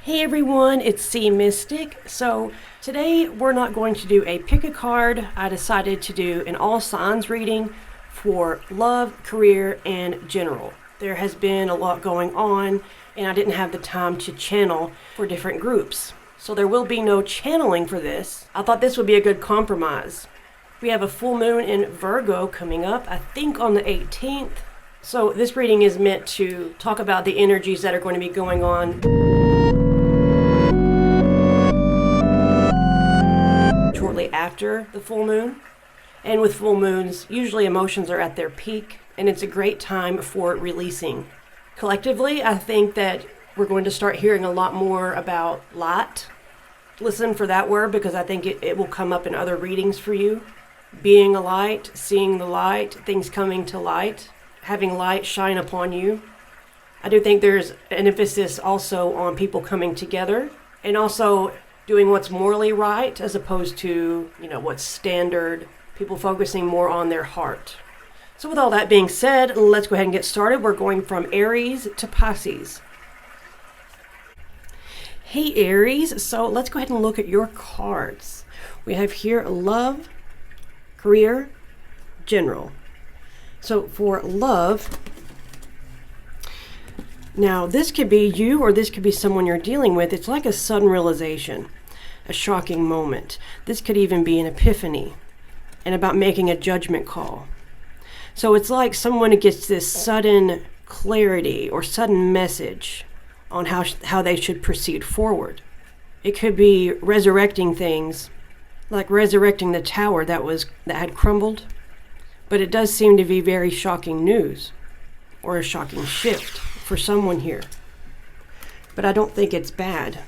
Hey everyone, it's SeaMystic. So today we're not going to do a pick a card. I decided to do an all signs reading for love, career, and general. There has been a lot going on and I didn't have the time to channel for different groups. So there will be no channeling for this. I thought this would be a good compromise. We have a full moon in Virgo coming up, I think on the 18th. So this reading is meant to talk about the energies that are going to be going on shortly after the full moon. And with full moons, usually emotions are at their peak, and it's a great time for releasing. Collectively, I think that we're going to start hearing a lot more about light. Listen for that word because I think it will come up in other readings for you. Being a light, seeing the light, things coming to light, having light shine upon you. I do think there's an emphasis also on people coming together and also doing what's morally right as opposed to, what's standard, people focusing more on their heart. So with all that being said, let's go ahead and get started. We're going from Aries to Pisces. Hey Aries, so let's go ahead and look at your cards. We have here love, career, general. So for love, now this could be you or this could be someone you're dealing with. It's like a sudden realization, a shocking moment. This could even be an epiphany and about making a judgment call. So it's like someone gets this sudden clarity or sudden message on how they should proceed forward. It could be resurrecting things, like resurrecting the tower that had crumbled. But it does seem to be very shocking news or a shocking shift for someone here. But I don't think it's bad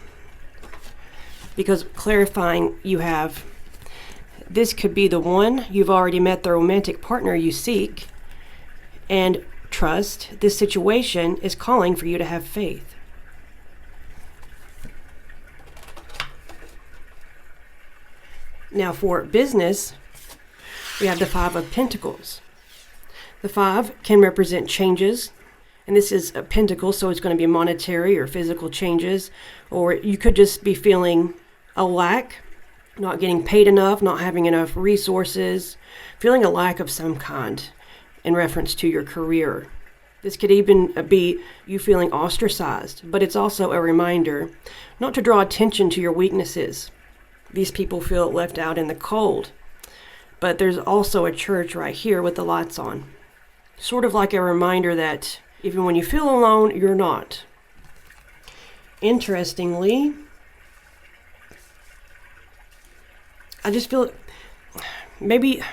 because clarifying this could be the one. You've already met the romantic partner you seek, and trust this situation is calling for you to have faith. Now for business, we have the Five of Pentacles. The Five can represent changes, and this is a pentacle, so it's going to be monetary or physical changes, or you could just be feeling a lack, not getting paid enough, not having enough resources, feeling a lack of some kind in reference to your career. This could even be you feeling ostracized, but it's also a reminder not to draw attention to your weaknesses. These people feel left out in the cold. But there's also a church right here with the lights on. Sort of like a reminder that even when you feel alone, you're not. Interestingly, I just feel the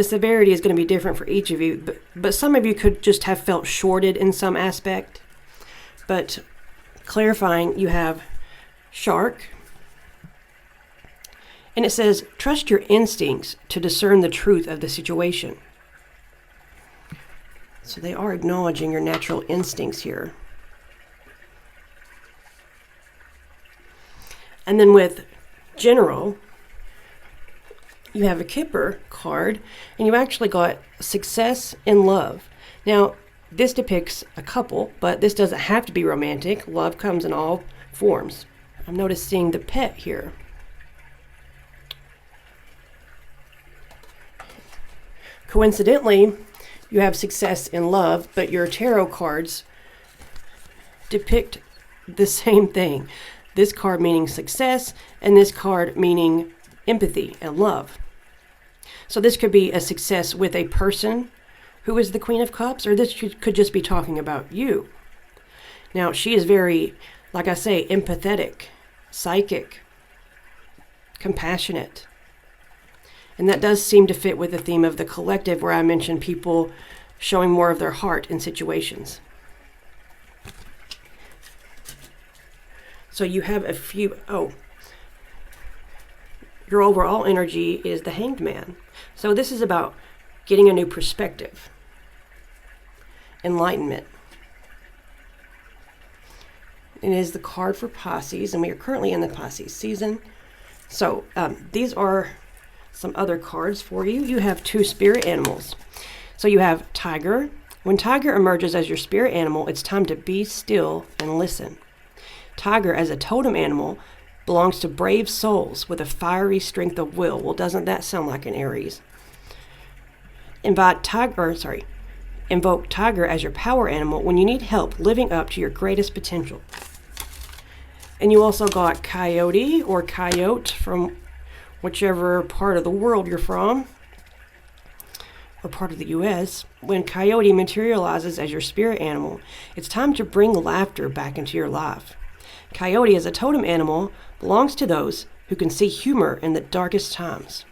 severity is going to be different for each of you, but some of you could just have felt shorted in some aspect. But clarifying, you have Shark. And it says, trust your instincts to discern the truth of the situation. So they are acknowledging your natural instincts here. And then with general, you have a Kipper card, and you actually got success in love. Now, this depicts a couple, but this doesn't have to be romantic. Love comes in all forms. I'm noticing the pet here. Coincidentally, you have success in love, but your tarot cards depict the same thing. This card meaning success, and this card meaning empathy and love. So this could be a success with a person who is the Queen of Cups, or this could just be talking about you. Now, she is very, like I say, empathetic, psychic, compassionate. And that does seem to fit with the theme of the collective, where I mentioned people showing more of their heart in situations. So you have a few, your overall energy is the Hanged Man. So this is about getting a new perspective, enlightenment. It is the card for Pisces, and we are currently in the Pisces season. So these are some other cards for you. You have two spirit animals. So you have Tiger. When Tiger emerges as your spirit animal, it's time to be still and listen. Tiger as a totem animal belongs to brave souls with a fiery strength of will. Well, doesn't that sound like an Aries? Invoke Tiger as your power animal when you need help living up to your greatest potential. And you also got Coyote or Coyote from whichever part of the world you're from, or part of the U.S. When Coyote materializes as your spirit animal, it's time to bring laughter back into your life. Coyote as a totem animal belongs to those who can see humor in the darkest times.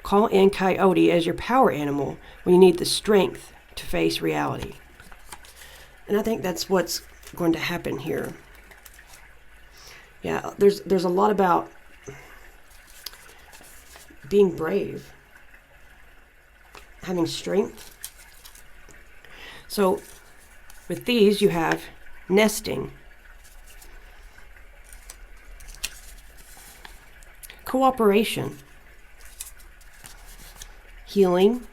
Call in Coyote as your power animal when you need the strength to face reality. And I think that's what's going to happen here. Yeah, there's a lot about being brave, having strength. So with these you have nesting, cooperation, healing,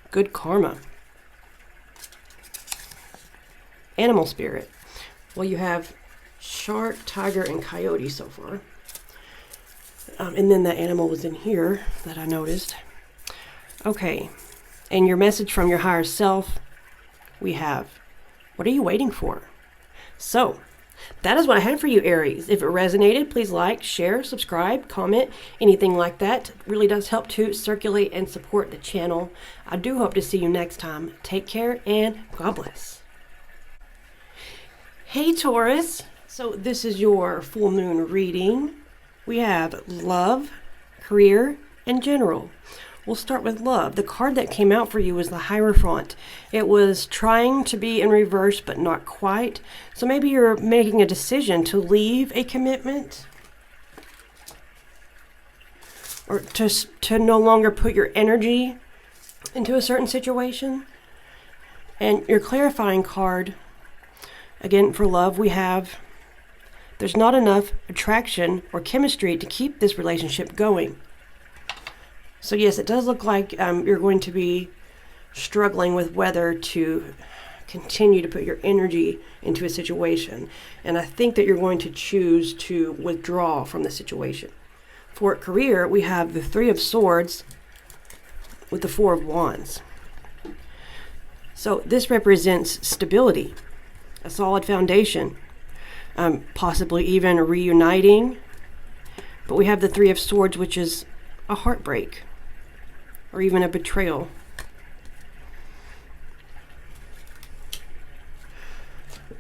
good karma, animal spirit. Well, you have shark, tiger, and coyote so far. And then that animal was in here that I noticed. Okay, and your message from your higher self, we have, what are you waiting for? So, that is what I had for you, Aries. If it resonated, please like, share, subscribe, comment, anything like that. It really does help to circulate and support the channel. I do hope to see you next time. Take care and God bless. Hey, Taurus. So this is your full moon reading. We have love, career, and general. We'll start with love. The card that came out for you was the Hierophant. It was trying to be in reverse, but not quite. So maybe you're making a decision to leave a commitment, or to no longer put your energy into a certain situation. And your clarifying card, again, for love, we have, there's not enough attraction or chemistry to keep this relationship going. So yes, it does look like you're going to be struggling with whether to continue to put your energy into a situation. And I think that you're going to choose to withdraw from the situation. For career, we have the Three of Swords with the Four of Wands. So this represents stability, a solid foundation, possibly even reuniting. But we have the Three of Swords, which is a heartbreak, or even a betrayal.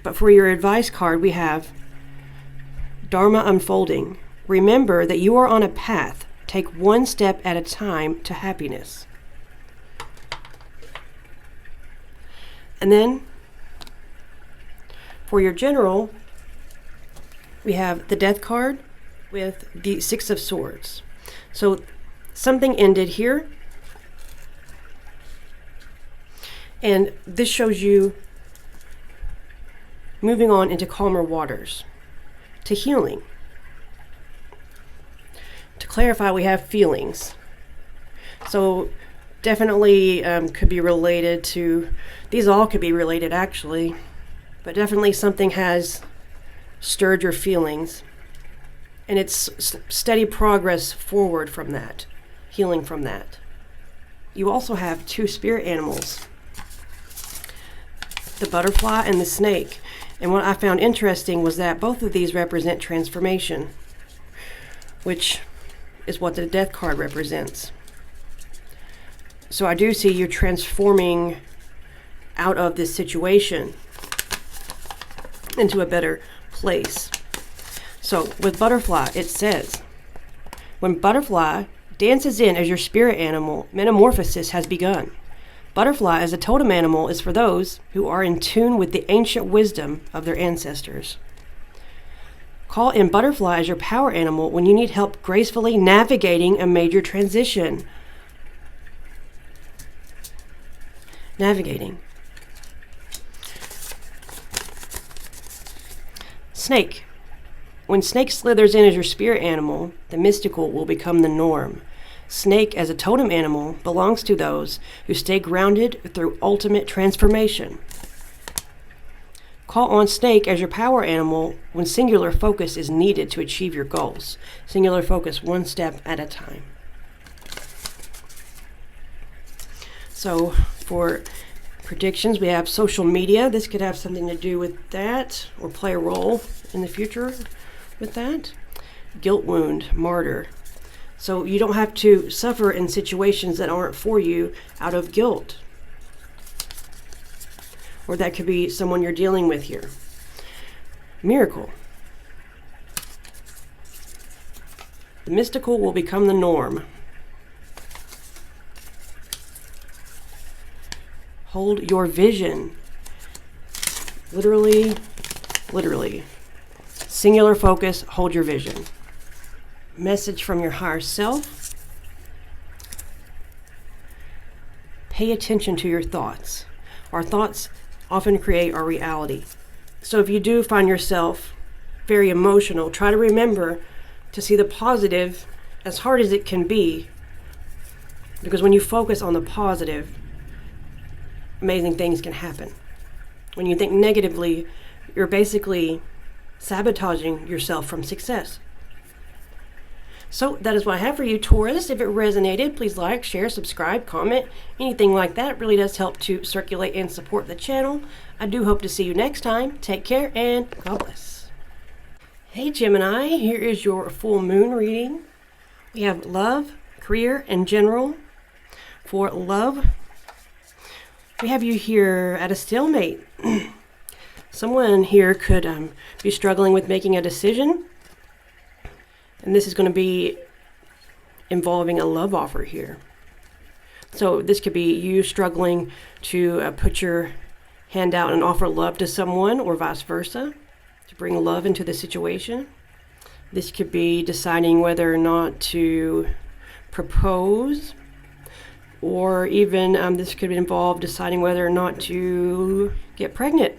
But for your advice card, we have Dharma unfolding. Remember that you are on a path. Take one step at a time to happiness. And then for your general, we have the Death card with the Six of Swords. So something ended here. And this shows you moving on into calmer waters, to healing. To clarify, we have feelings. So definitely could be related to, these all could be related actually, but definitely something has stirred your feelings. And it's steady progress forward from that, healing from that. You also have two spirit animals, the butterfly and the snake. And what I found interesting was that both of these represent transformation, which is what the Death card represents. So I do see you transforming out of this situation into a better place. So with butterfly, it says, when butterfly dances in as your spirit animal, metamorphosis has begun. Butterfly as a totem animal is for those who are in tune with the ancient wisdom of their ancestors. Call in butterfly as your power animal when you need help gracefully navigating a major transition. Navigating. Snake. When snake slithers in as your spirit animal, the mystical will become the norm. Snake as a totem animal belongs to those who stay grounded through ultimate transformation. Call on snake as your power animal when singular focus is needed to achieve your goals. Singular focus, one step at a time. So for predictions, we have social media. This could have something to do with that or play a role in the future with that. Guilt wound, martyr. So you don't have to suffer in situations that aren't for you out of guilt. Or that could be someone you're dealing with here. Miracle. The mystical will become the norm. Hold your vision. Literally. Singular focus, hold your vision. Message from your higher self. Pay attention to your thoughts. Our thoughts often create our reality. So if you do find yourself very emotional, try to remember to see the positive, as hard as it can be, because when you focus on the positive, amazing things can happen. When you think negatively, you're basically sabotaging yourself from success. So that is what I have for you, Taurus. If it resonated, please like, share, subscribe, comment, anything like that. It really does help to circulate and support the channel. I do hope to see you next time. Take care and God bless. Hey Gemini, here is your full moon reading. We have love, career, and general. For love, we have you here at a stalemate. Someone here could be struggling with making a decision. And this is going to be involving a love offer here. So this could be you struggling to put your hand out and offer love to someone, or vice versa, to bring love into the situation. This could be deciding whether or not to propose, or even this could involve deciding whether or not to get pregnant.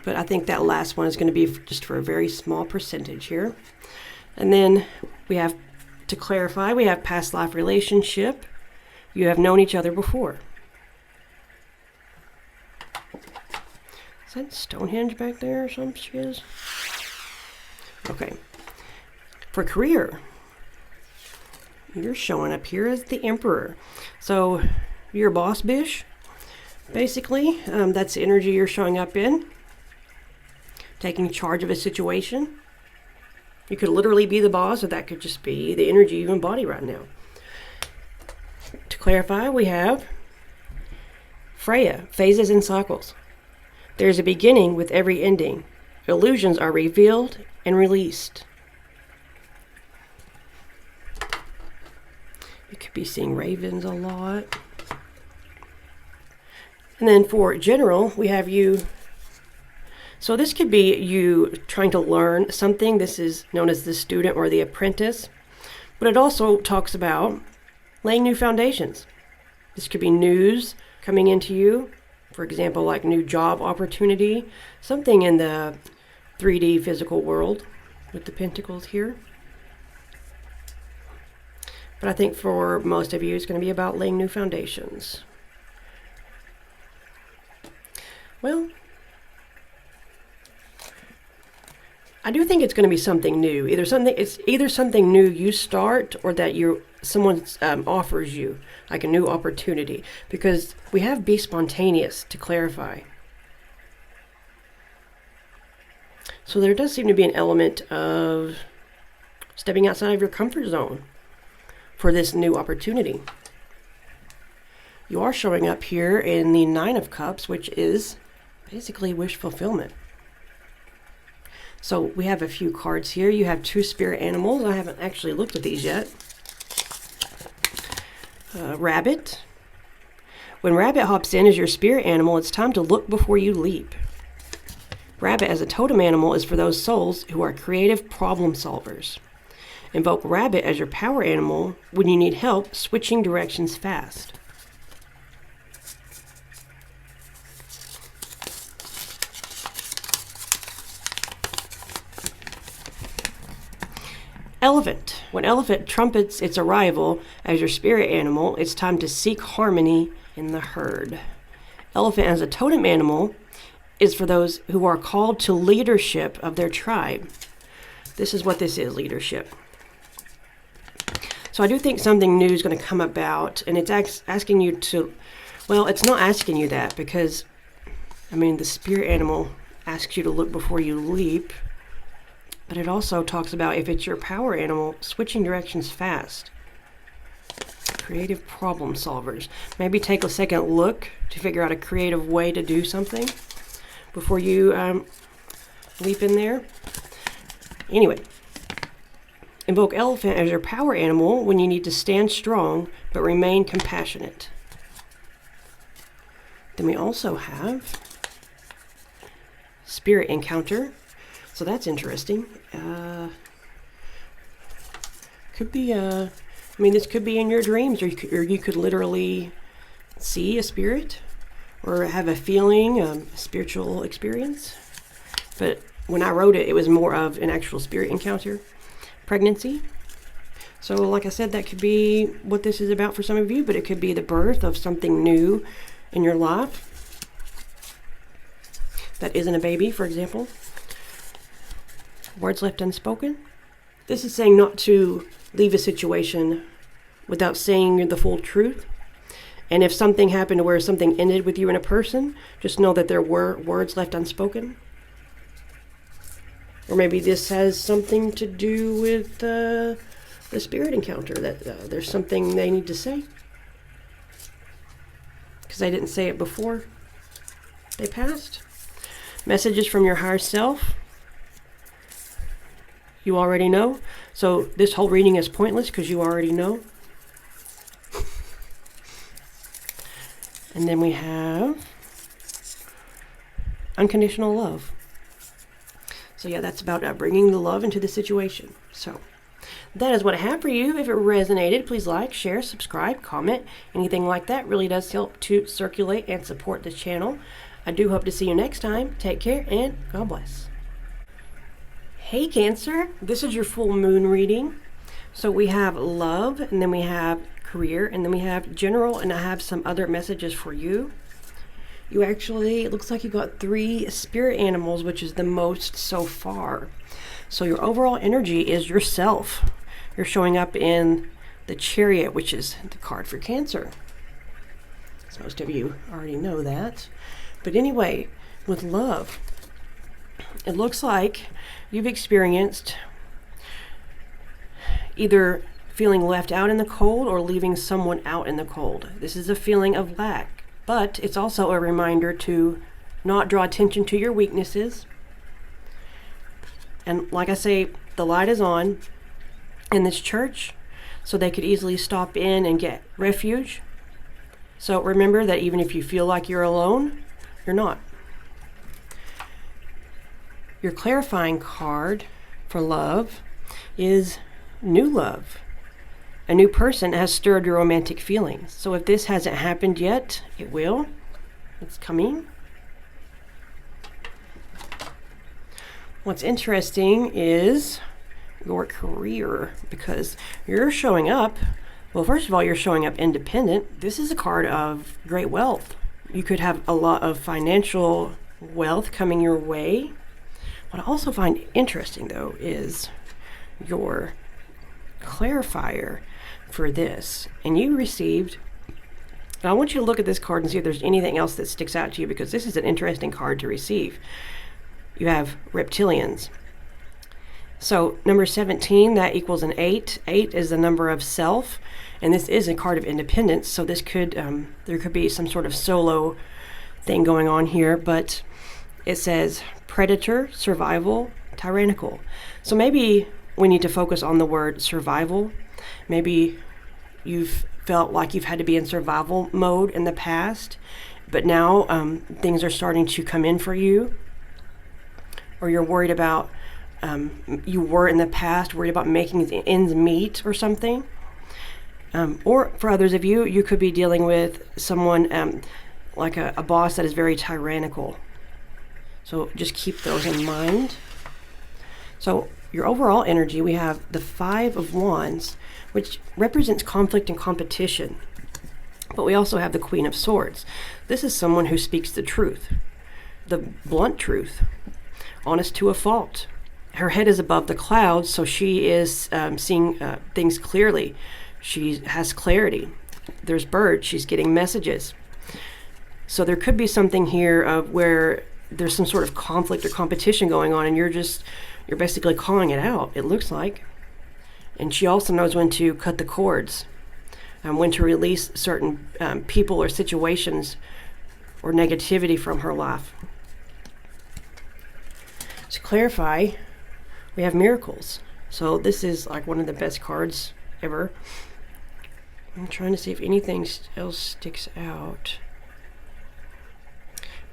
But I think that last one is going to be just for a very small percentage here. And then we have, to clarify, we have past life relationship. You have known each other before. Is that Stonehenge back there or some shiz? Okay. For career, you're showing up here as the Emperor. So you're a boss bish, basically. That's the energy you're showing up in. Taking charge of a situation. You could literally be the boss, or that could just be the energy you embody right now. To clarify, we have Freya, phases and cycles. There's a beginning with every ending. Illusions are revealed and released. You could be seeing ravens a lot. And then for general, we have you. So this could be you trying to learn something. This is known as the student or the apprentice. But it also talks about laying new foundations. This could be news coming into you. For example, like new job opportunity. Something in the 3D physical world with the pentacles here. But I think for most of you, it's going to be about laying new foundations. Well, I do think it's going to be something new. It's either something new you start, or that someone offers you like a new opportunity. Because we have be spontaneous, to clarify. So there does seem to be an element of stepping outside of your comfort zone for this new opportunity. You are showing up here in the Nine of Cups, which is basically wish fulfillment. So we have a few cards here. You have two spirit animals. I haven't actually looked at these yet. Rabbit. When rabbit hops in as your spirit animal, it's time to look before you leap. Rabbit as a totem animal is for those souls who are creative problem solvers. Invoke rabbit as your power animal when you need help switching directions fast. Elephant. When elephant trumpets its arrival as your spirit animal, it's time to seek harmony in the herd. Elephant as a totem animal is for those who are called to leadership of their tribe. This is what this is, leadership. So I do think something new is going to come about, and it's asking you to, well, it's not asking you that, because, I mean, the spirit animal asks you to look before you leap, but it also talks about, if it's your power animal, switching directions fast. Creative problem solvers. Maybe take a second look to figure out a creative way to do something before you leap in there. Anyway, invoke elephant as your power animal when you need to stand strong but remain compassionate. Then we also have spirit encounter. So that's interesting. Could be I mean, this could be in your dreams, or you could literally see a spirit or have a feeling, a spiritual experience. But when I wrote it, it was more of an actual spirit encounter. Pregnancy. So like I said, that could be what this is about for some of you, but it could be the birth of something new in your life that isn't a baby, for example. Words left unspoken. This is saying not to leave a situation without saying the full truth. And if something happened where something ended with you and a person, just know that there were words left unspoken. Or maybe this has something to do with the spirit encounter, that there's something they need to say, because they didn't say it before they passed. Messages from your higher self. You already know. So this whole reading is pointless because you already know. And then we have unconditional love. So yeah, that's about bringing the love into the situation. So that is what I have for you. If it resonated, please like, share, subscribe, comment. Anything like that really does help to circulate and support the channel. I do hope to see you next time. Take care and God bless. Hey Cancer, this is your full moon reading. So we have love, and then we have career, and then we have general, and I have some other messages for you. You actually, it looks like you got 3 spirit animals, which is the most so far. So your overall energy is yourself. You're showing up in the Chariot, which is the card for Cancer. So most of you already know that. But anyway, with love, it looks like you've experienced either feeling left out in the cold or leaving someone out in the cold. This is a feeling of lack, but it's also a reminder to not draw attention to your weaknesses. And like I say, the light is on in this church, so they could easily stop in and get refuge. So remember that even if you feel like you're alone, you're not. Your clarifying card for love is new love. A new person has stirred your romantic feelings. So if this hasn't happened yet, it will. It's coming. What's interesting is your career, because you're showing up. Well, first of all, you're showing up independent. This is a card of great wealth. You could have a lot of financial wealth coming your way. What I also find interesting, though, is your clarifier for this. And you received, and I want you to look at this card and see if there's anything else that sticks out to you, because this is an interesting card to receive. You have reptilians. So number 17, that equals an 8. 8 is the number of self, and this is a card of independence. So this could, there could be some sort of solo thing going on here, but it says predator, survival, tyrannical. So maybe we need to focus on the word survival. Maybe you've felt like you've had to be in survival mode in the past, but now things are starting to come in for you, or you're worried about, you were in the past worried about making the ends meet or something. Or for others of you, you could be dealing with someone like a boss that is very tyrannical. So just keep those in mind. So your overall energy, we have the 5 of Wands, which represents conflict and competition. But we also have the Queen of Swords. This is someone who speaks the truth, the blunt truth, honest to a fault. Her head is above the clouds, so she is seeing things clearly. She has clarity. There's birds. She's getting messages. So there could be something here of where there's some sort of conflict or competition going on, and you're basically calling it out, it looks like. And she also knows when to cut the cords, when to release certain people or situations or negativity from her life. To clarify, we have miracles. So this is like one of the best cards ever. I'm trying to see if anything else sticks out.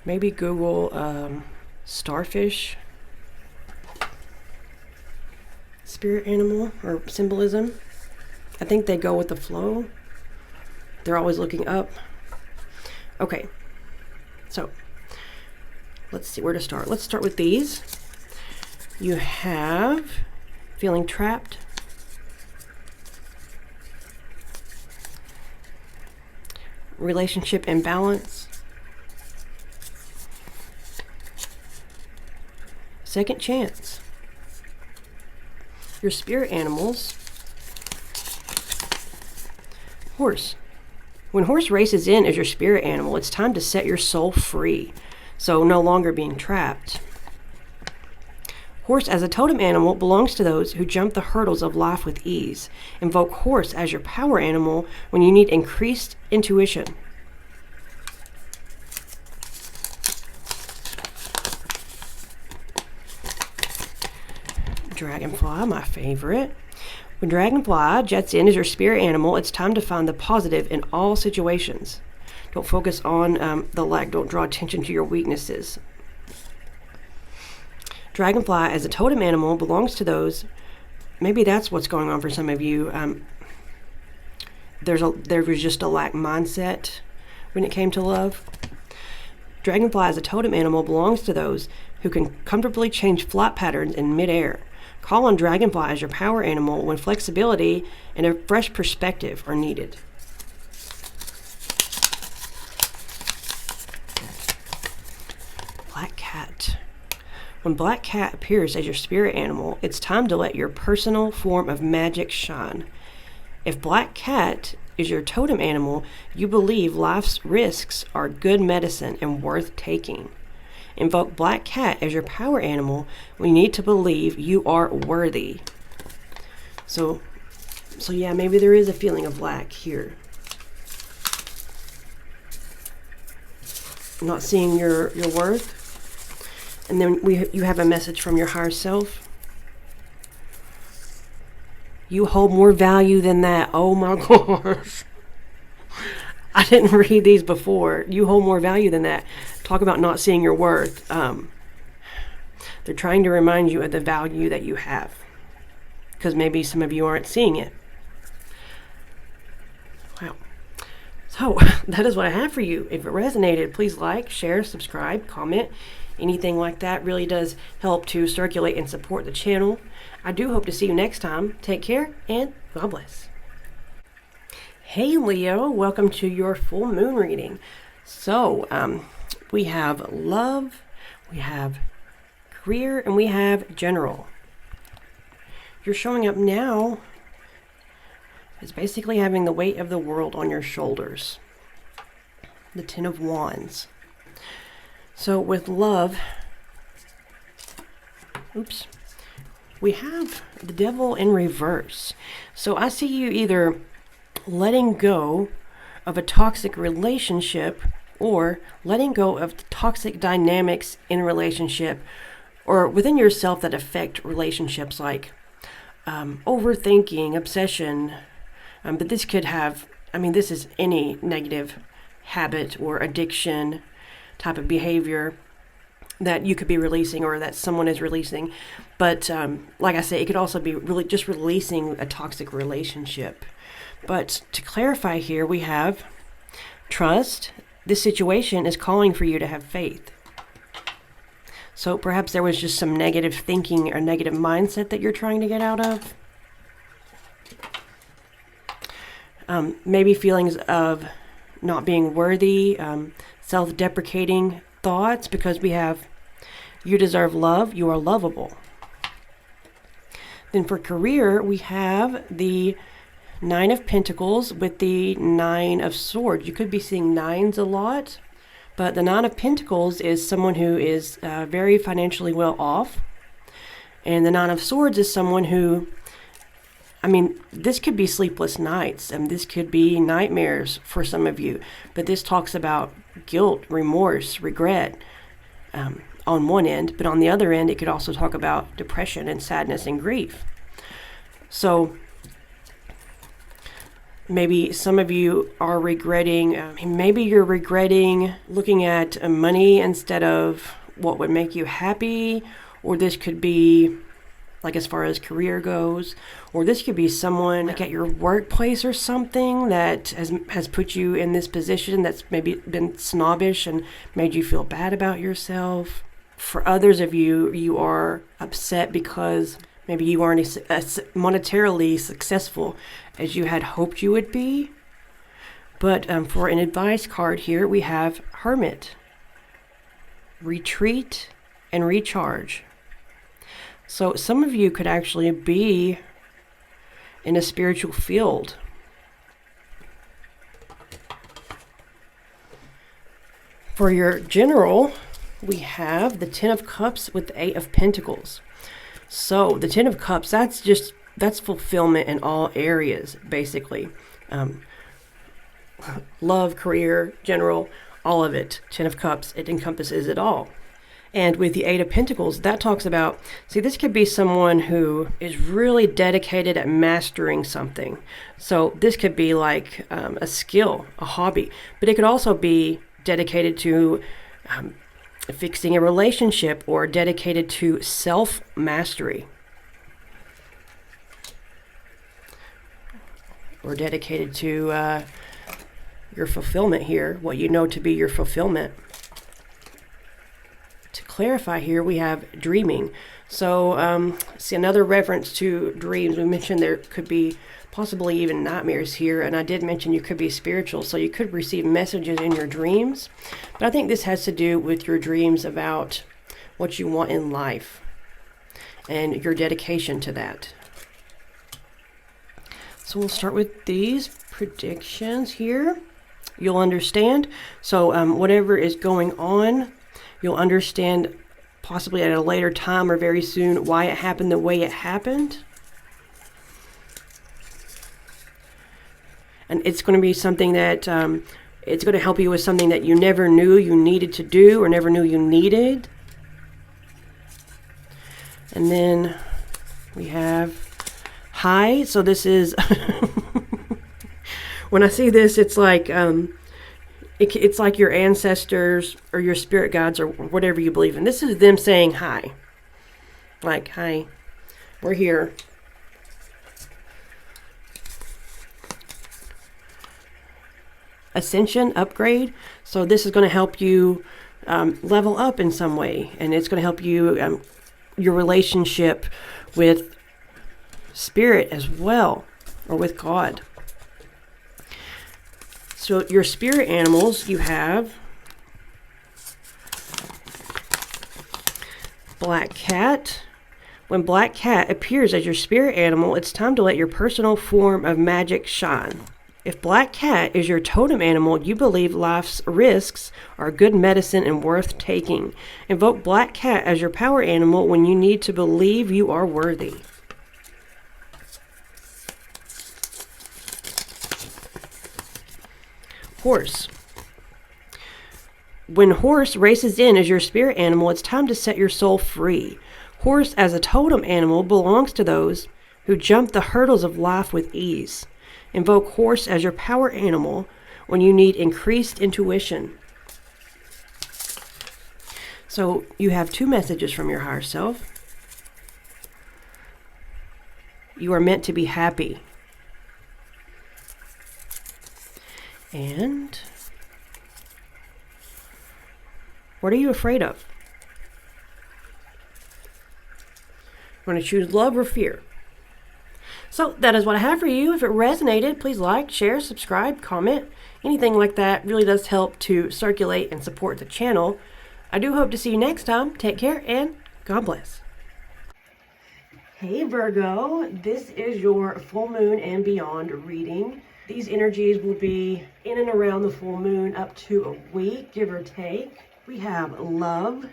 Maybe Google starfish, spirit animal, or symbolism. I think they go with the flow. They're always looking up. Okay, so let's see where to start. Let's start with these. You have feeling trapped, relationship imbalance, second chance. Your spirit animals, horse. When horse races in as your spirit animal, it's time to set your soul free, so no longer being trapped. Horse as a totem animal belongs to those who jump the hurdles of life with ease. Invoke horse as your power animal when you need increased intuition. Dragonfly, my favorite. When Dragonfly jets in as your spirit animal, it's time to find the positive in all situations. Don't focus on the lack. Don't draw attention to your weaknesses. Dragonfly as a totem animal belongs to those, maybe that's what's going on for some of you. There was just a lack mindset when it came to love. Dragonfly as a totem animal belongs to those who can comfortably change flight patterns in midair. Call on Dragonfly as your power animal when flexibility and a fresh perspective are needed. Black Cat. When Black Cat appears as your spirit animal, it's time to let your personal form of magic shine. If Black Cat is your totem animal, you believe life's risks are good medicine and worth taking. Invoke Black Cat as your power animal when you need to believe you are worthy. So yeah, maybe there is a feeling of lack here. Not seeing your worth. And then you have a message from your higher self. You hold more value than that. Oh my gosh. I didn't read these before. You hold more value than that. Talk about not seeing your worth. They're trying to remind you of the value that you have, because maybe some of you aren't seeing it. Wow. So that is what I have for you. If it resonated, please like, share, subscribe, comment. Anything like that really does help to circulate and support the channel. I do hope to see you next time. Take care and God bless. Hey Leo, welcome to your full moon reading. So we have love, we have career, and we have general. You're showing up now as basically having the weight of the world on your shoulders. The Ten of Wands. So with love, we have the Devil in reverse. So I see you either letting go of a toxic relationship or letting go of toxic dynamics in a relationship or within yourself that affect relationships, like overthinking, obsession. But this could have, this is any negative habit or addiction type of behavior that you could be releasing or that someone is releasing. But like I say, it could also be really just releasing a toxic relationship. But to clarify here, we have trust. This situation is calling for you to have faith. So perhaps there was just some negative thinking or negative mindset that you're trying to get out of. Maybe feelings of not being worthy, self-deprecating thoughts, because we have you deserve love, you are lovable. Then for career, we have the Nine of Pentacles with the Nine of Swords. You could be seeing nines a lot, but the Nine of Pentacles is someone who is very financially well off. And the Nine of Swords is someone who, I mean, this could be sleepless nights, and this could be nightmares for some of you. But this talks about guilt, remorse, regret on one end. But on the other end, it could also talk about depression and sadness and grief. So maybe some of you are regretting, maybe you're regretting looking at money instead of what would make you happy. Or this could be like as far as career goes, or this could be someone like at your workplace or something that has put you in this position that's maybe been snobbish and made you feel bad about yourself. For others of you, you are upset because maybe you aren't as monetarily successful as you had hoped you would be. But for an advice card here, we have Hermit, Retreat, and Recharge. So some of you could actually be in a spiritual field. For your general, we have the Ten of Cups with the Eight of Pentacles. So the Ten of Cups, that's fulfillment in all areas, basically. Love, career, general, all of it. Ten of Cups, it encompasses it all. And with the Eight of Pentacles, that talks about, see, this could be someone who is really dedicated at mastering something. So this could be like a skill, a hobby, but it could also be dedicated to fixing a relationship or dedicated to self-mastery. Or dedicated to your fulfillment here, what you know to be your fulfillment. To clarify here, we have dreaming. So see, another reference to dreams. We mentioned there could be possibly even nightmares here, and I did mention you could be spiritual, so you could receive messages in your dreams. But I think this has to do with your dreams about what you want in life and your dedication to that. So we'll start with these predictions here. You'll understand. So whatever is going on, you'll understand possibly at a later time or very soon why it happened the way it happened. And it's going to be something that it's going to help you with something that you never knew you needed to do or never knew you needed. And then we have high. So this is, when I see this, it's like, it's like your ancestors or your spirit guides or whatever you believe in. This is them saying hi. Like, hi, we're here. Ascension, upgrade. So this is going to help you level up in some way. And it's going to help you, your relationship with spirit as well, or with God. So your spirit animals, you have Black Cat. When Black Cat appears as your spirit animal, it's time to let your personal form of magic shine. If Black Cat is your totem animal, you believe life's risks are good medicine and worth taking. Invoke Black Cat as your power animal when you need to believe you are worthy. Horse. When Horse races in as your spirit animal, it's time to set your soul free. Horse as a totem animal belongs to those who jump the hurdles of life with ease. Invoke Horse as your power animal when you need increased intuition. So you have two messages from your higher self. You are meant to be happy. And what are you afraid of? You want to choose love or fear? So that is what I have for you. If it resonated, please like, share, subscribe, comment. Anything like that really does help to circulate and support the channel. I do hope to see you next time. Take care and God bless. Hey Virgo, this is your full moon and beyond reading. These energies will be in and around the full moon up to a week, give or take. We have love,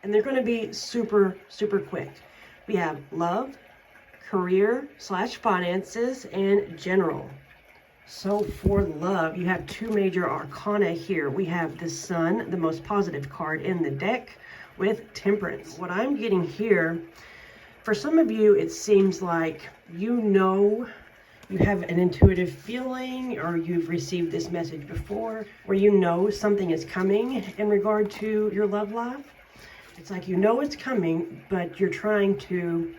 and they're going to be super, super quick. We have love, career/finances, and general. So for love, you have two major arcana here. We have the Sun, the most positive card in the deck, with Temperance. What I'm getting here, for some of you, it seems like you have an intuitive feeling, or you've received this message before, where you know something is coming in regard to your love life. It's like you know it's coming, but you're trying to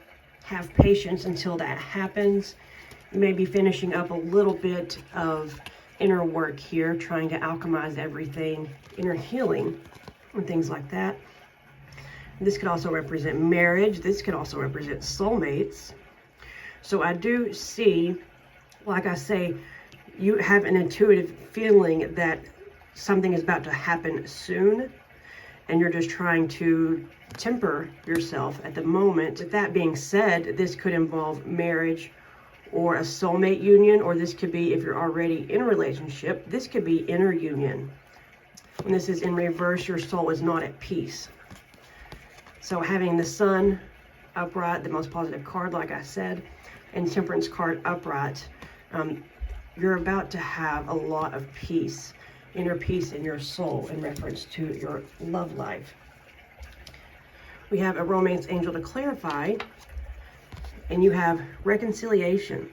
have patience until that happens. You may be finishing up a little bit of inner work here, trying to alchemize everything, inner healing, and things like that. This could also represent marriage. This could also represent soulmates. So I do see, like I say, you have an intuitive feeling that something is about to happen soon, and you're just trying to temper yourself at the moment. With that being said, this could involve marriage or a soulmate union, or this could be, if you're already in a relationship, this could be inner union. When this is in reverse, your soul is not at peace. So having the Sun upright, the most positive card, like I said, and Temperance card upright, you're about to have a lot of peace, inner peace in your soul in reference to your love life. We have a romance angel to clarify, and you have reconciliation.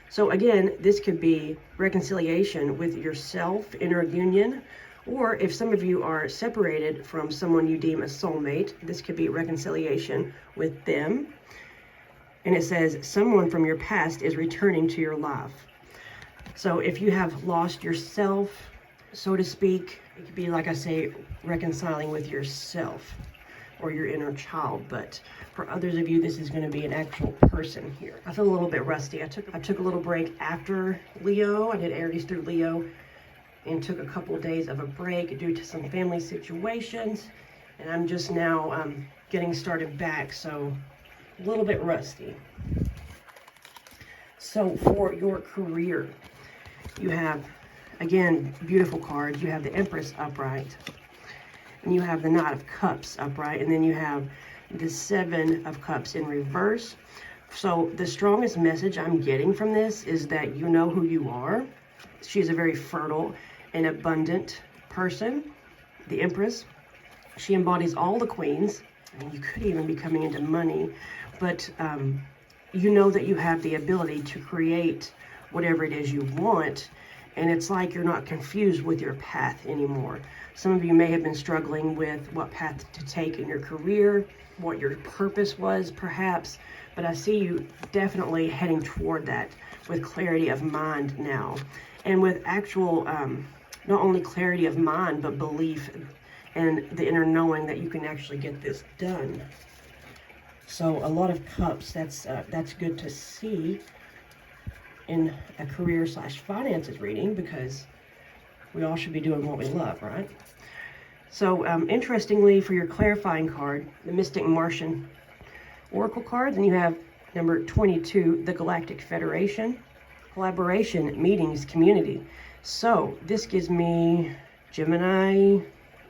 So again, this could be reconciliation with yourself, inner union, or if some of you are separated from someone you deem a soulmate, this could be reconciliation with them. And it says someone from your past is returning to your life. So if you have lost yourself, so to speak, it could be, like I say, reconciling with yourself or your inner child. But for others of you, this is going to be an actual person here. I feel a little bit rusty. I took a little break after Leo. I did Aries through Leo and took a couple of days of a break due to some family situations. And I'm just now getting started back, so a little bit rusty. So for your career, you have, again, beautiful cards. You have the Empress upright, and you have the Knight of Cups upright, and then you have the Seven of Cups in reverse. So the strongest message I'm getting from this is that you know who you are. She's a very fertile and abundant person. The Empress, she embodies all the queens. I mean, you could even be coming into money, but you know that you have the ability to create whatever it is you want, and it's like you're not confused with your path anymore. Some of you may have been struggling with what path to take in your career, what your purpose was perhaps, but I see you definitely heading toward that with clarity of mind now, and with actual not only clarity of mind, but belief and the inner knowing that you can actually get this done. So a lot of cups, that's good to see in a career/finances reading, because we all should be doing what we love, right? So interestingly, for your clarifying card, the Mystic Martian Oracle card, then you have number 22, the Galactic Federation, collaboration, meetings, community. So this gives me Gemini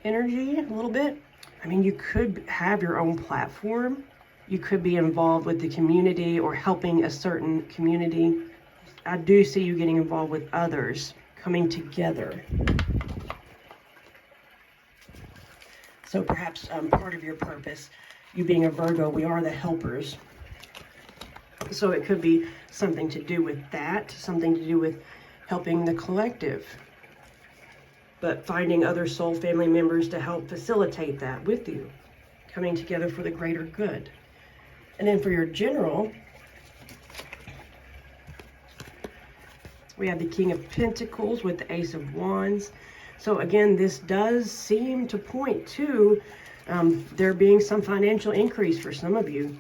energy a little bit. I mean, you could have your own platform. You could be involved with the community or helping a certain community. I do see you getting involved with others, coming together. So perhaps part of your purpose, you being a Virgo, we are the helpers. So it could be something to do with that, something to do with helping the collective, but finding other soul family members to help facilitate that with you, coming together for the greater good. And then for your general, we have the King of Pentacles with the Ace of Wands. So again, this does seem to point to there being some financial increase for some of you.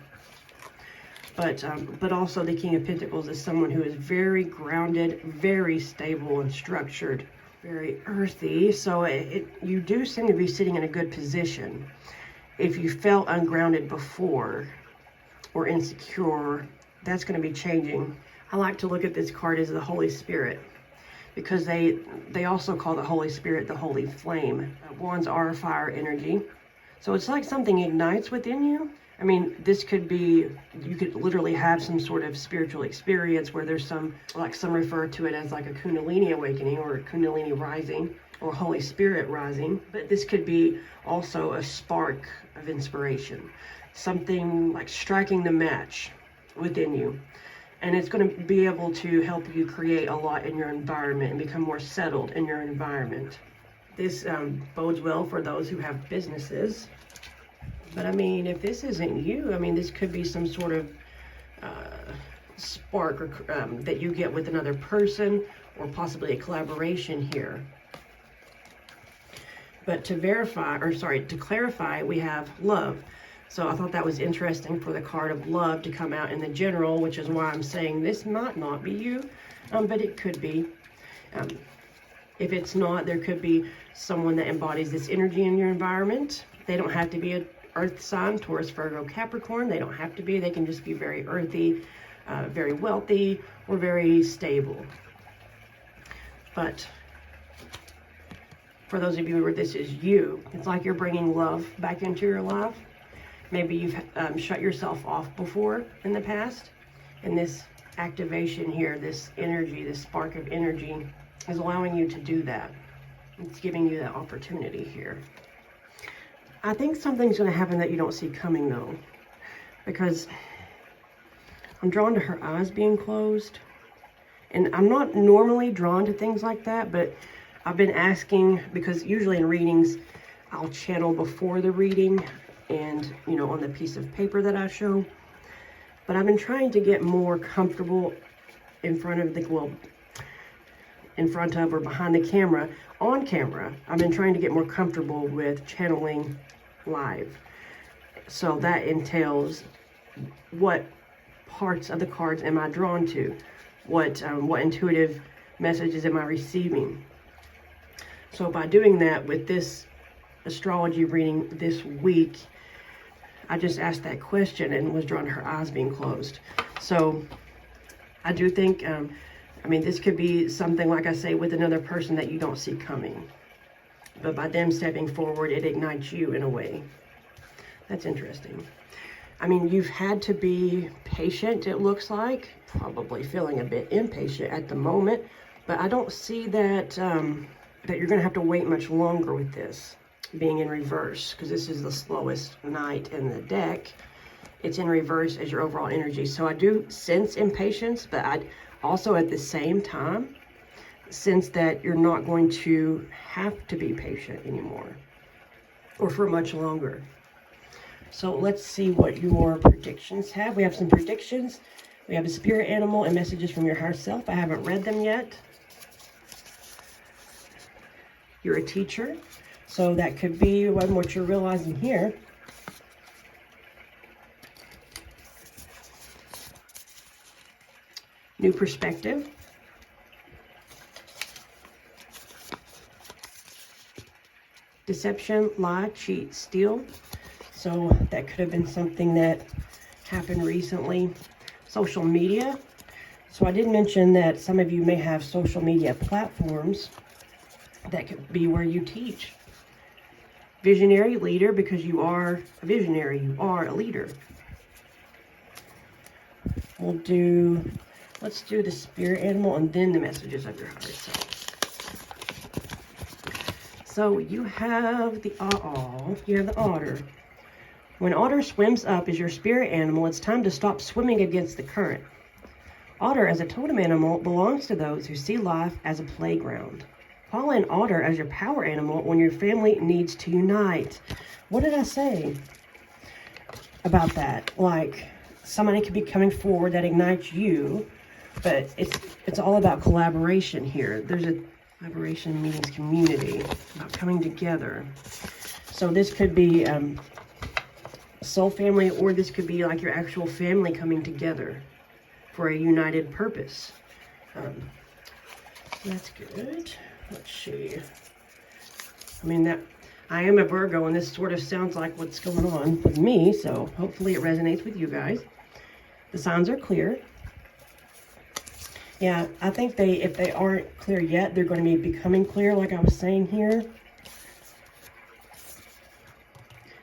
But also the King of Pentacles is someone who is very grounded, very stable and structured, very earthy. So you do seem to be sitting in a good position. If you felt ungrounded before or insecure, that's going to be changing. I like to look at this card as the Holy Spirit, because they also call the Holy Spirit the Holy Flame. Wands are fire energy. So it's like something ignites within you. I mean, this could be, you could literally have some sort of spiritual experience where there's some refer to it as like a Kundalini awakening or a Kundalini rising or Holy Spirit rising. But this could be also a spark of inspiration, something like striking the match within you. And it's going to be able to help you create a lot in your environment and become more settled in your environment. This bodes well for those who have businesses. But I mean, if this isn't you, I mean, this could be some sort of spark or, that you get with another person, or possibly a collaboration here. But to clarify, we have love. So I thought that was interesting for the card of love to come out in the general, which is why I'm saying this might not be you, but it could be. If it's not, there could be someone that embodies this energy in your environment. They don't have to be an earth sign, Taurus, Virgo, Capricorn. They don't have to be. They can just be very earthy, very wealthy, or very stable. But for those of you where this is you, it's like you're bringing love back into your life. Maybe you've shut yourself off before in the past. And this activation here, this energy, this spark of energy is allowing you to do that. It's giving you that opportunity here. I think something's going to happen that you don't see coming though, because I'm drawn to her eyes being closed. And I'm not normally drawn to things like that, but I've been asking, because usually in readings, I'll channel before the reading and, you know, on the piece of paper that I show. But I've been trying to get more comfortable in front of or behind the camera, on camera. I've been trying to get more comfortable with channeling live. So that entails what parts of the cards am I drawn to? What intuitive messages am I receiving? So by doing that with this astrology reading this week, I just asked that question and was drawn to her eyes being closed. So I do think, I mean, this could be something, like I say, with another person that you don't see coming. But by them stepping forward, it ignites you in a way. That's interesting. I mean, you've had to be patient, it looks like. Probably feeling a bit impatient at the moment. But I don't see that, that you're going to have to wait much longer with this being in reverse, because this is the slowest knight in the deck. It's in reverse as your overall energy. So I do sense impatience, but I also at the same time sense that you're not going to have to be patient anymore or for much longer. So let's see what your predictions have. We have some predictions. We have a spirit animal and messages from your higher self. I haven't read them yet. You're a teacher, so that could be what you're realizing here. New perspective. Deception, lie, cheat, steal. So that could have been something that happened recently. Social media. So I did mention that some of you may have social media platforms. That could be where you teach. Visionary, leader, because you are a visionary, you are a leader. Let's do the spirit animal and then the messages of your higher self. So you have the otter. When otter swims up as your spirit animal, it's time to stop swimming against the current. Otter as a totem animal belongs to those who see life as a playground. Call in otter as your power animal when your family needs to unite. What did I say about that? Like, somebody could be coming forward that ignites you, but it's all about collaboration here. There's a collaboration means community, about coming together. So this could be soul family, or this could be like your actual family coming together for a united purpose. That's good. Let's see. I mean, that I am a Virgo, and this sort of sounds like what's going on with me, so hopefully it resonates with you guys. The signs are clear. Yeah, I think if they aren't clear yet, they're going to be becoming clear, like I was saying here.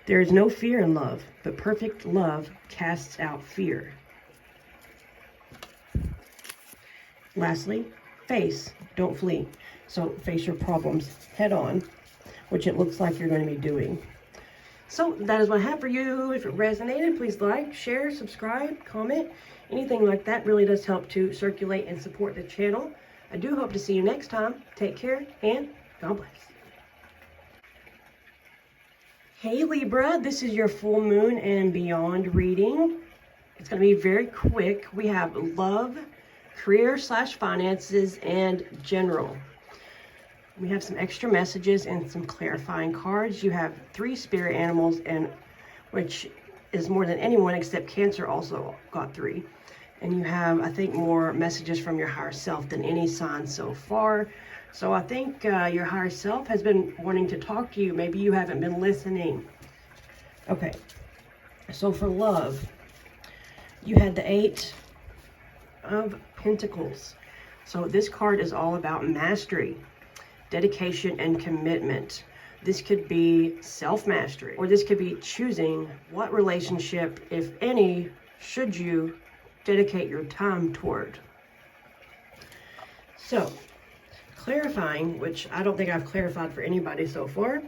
There is no fear in love, but perfect love casts out fear. Lastly, face, don't flee. So face your problems head on, which it looks like you're going to be doing. So that is what I have for you. If it resonated, please like, share, subscribe, comment. Anything like that really does help to circulate and support the channel. I do hope to see you next time. Take care and God bless. Hey Libra, this is your full moon and beyond reading. It's going to be very quick. We have love, career/finances, and general. We have some extra messages and some clarifying cards. You have 3 spirit animals, and which is more than anyone except Cancer also got 3. And you have, I think, more messages from your higher self than any sign so far. So I think your higher self has been wanting to talk to you. Maybe you haven't been listening. Okay, so for love, you had the 8 of Pentacles. So this card is all about mastery, dedication, and commitment. This could be self-mastery, or this could be choosing what relationship, if any, should you dedicate your time toward. So, clarifying, which I don't think I've clarified for anybody so far,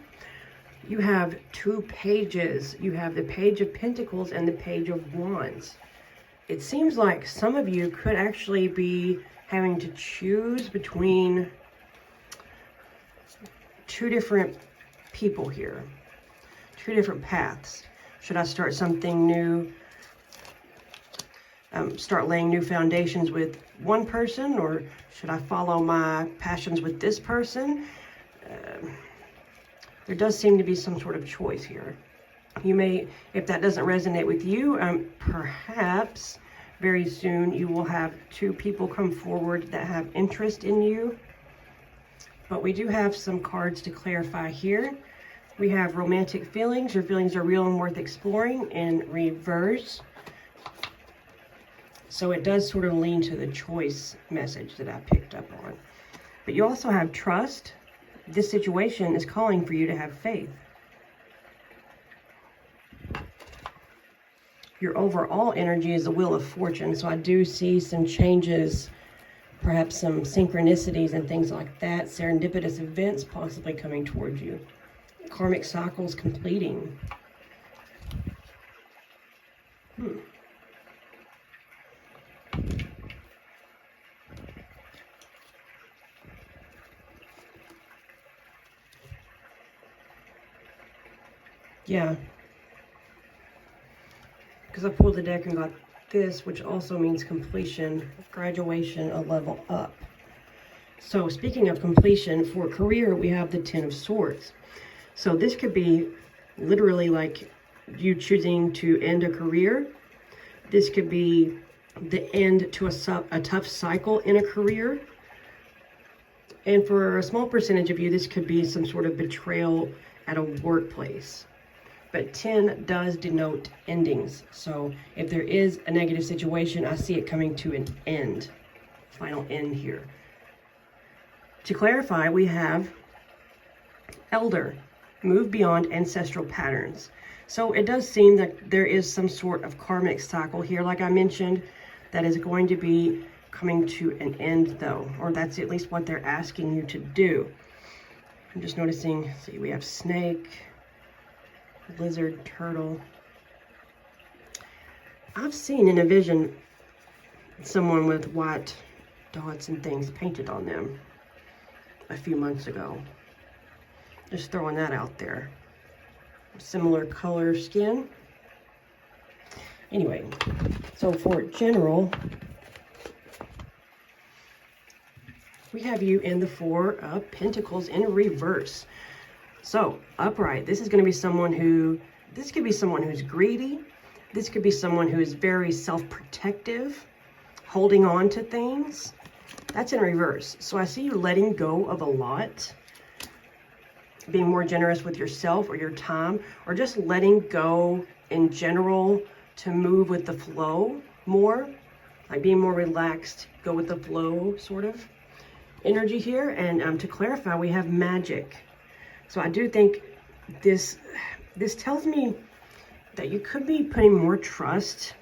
you have 2 pages. You have the Page of Pentacles and the Page of Wands. It seems like some of you could actually be having to choose between 2 different people here, 2 different paths. Should I start something new, start laying new foundations with one person, or should I follow my passions with this person? There does seem to be some sort of choice here. You may, if that doesn't resonate with you, perhaps very soon you will have 2 people come forward that have interest in you. But we do have some cards to clarify here. We have romantic feelings. Your feelings are real and worth exploring in reverse. So it does sort of lean to the choice message that I picked up on. But you also have trust. This situation is calling for you to have faith. Your overall energy is the Wheel of Fortune. So I do see some changes, perhaps some synchronicities and things like that. Serendipitous events possibly coming towards you. Karmic cycles completing. Yeah. Because I pulled the deck and got this, which also means completion, graduation, a level up. So speaking of completion, for career, we have the 10 of Swords. So this could be literally like you choosing to end a career. This could be the end to a tough cycle in a career. And for a small percentage of you, this could be some sort of betrayal at a workplace. But 10 does denote endings. So if there is a negative situation, I see it coming to an end, final end here. To clarify, we have Elder, move beyond ancestral patterns. So it does seem that there is some sort of karmic cycle here, like I mentioned, that is going to be coming to an end though, or that's at least what they're asking you to do. I'm just noticing, see, we have snake, lizard, turtle. I've seen in a vision someone with white dots and things painted on them a few months ago. Just throwing that out there. Similar color skin. Anyway, so for general, we have you in the 4 of Pentacles in reverse. So upright, this is going to be someone who This could be someone who's greedy. This could be someone who is very self-protective, holding on to things. That's in reverse. So I see you letting go of a lot, being more generous with yourself or your time, or just letting go in general to move with the flow more, like being more relaxed, go with the flow sort of energy here. And to clarify, we have magic. So I do think this tells me that you could be putting more trust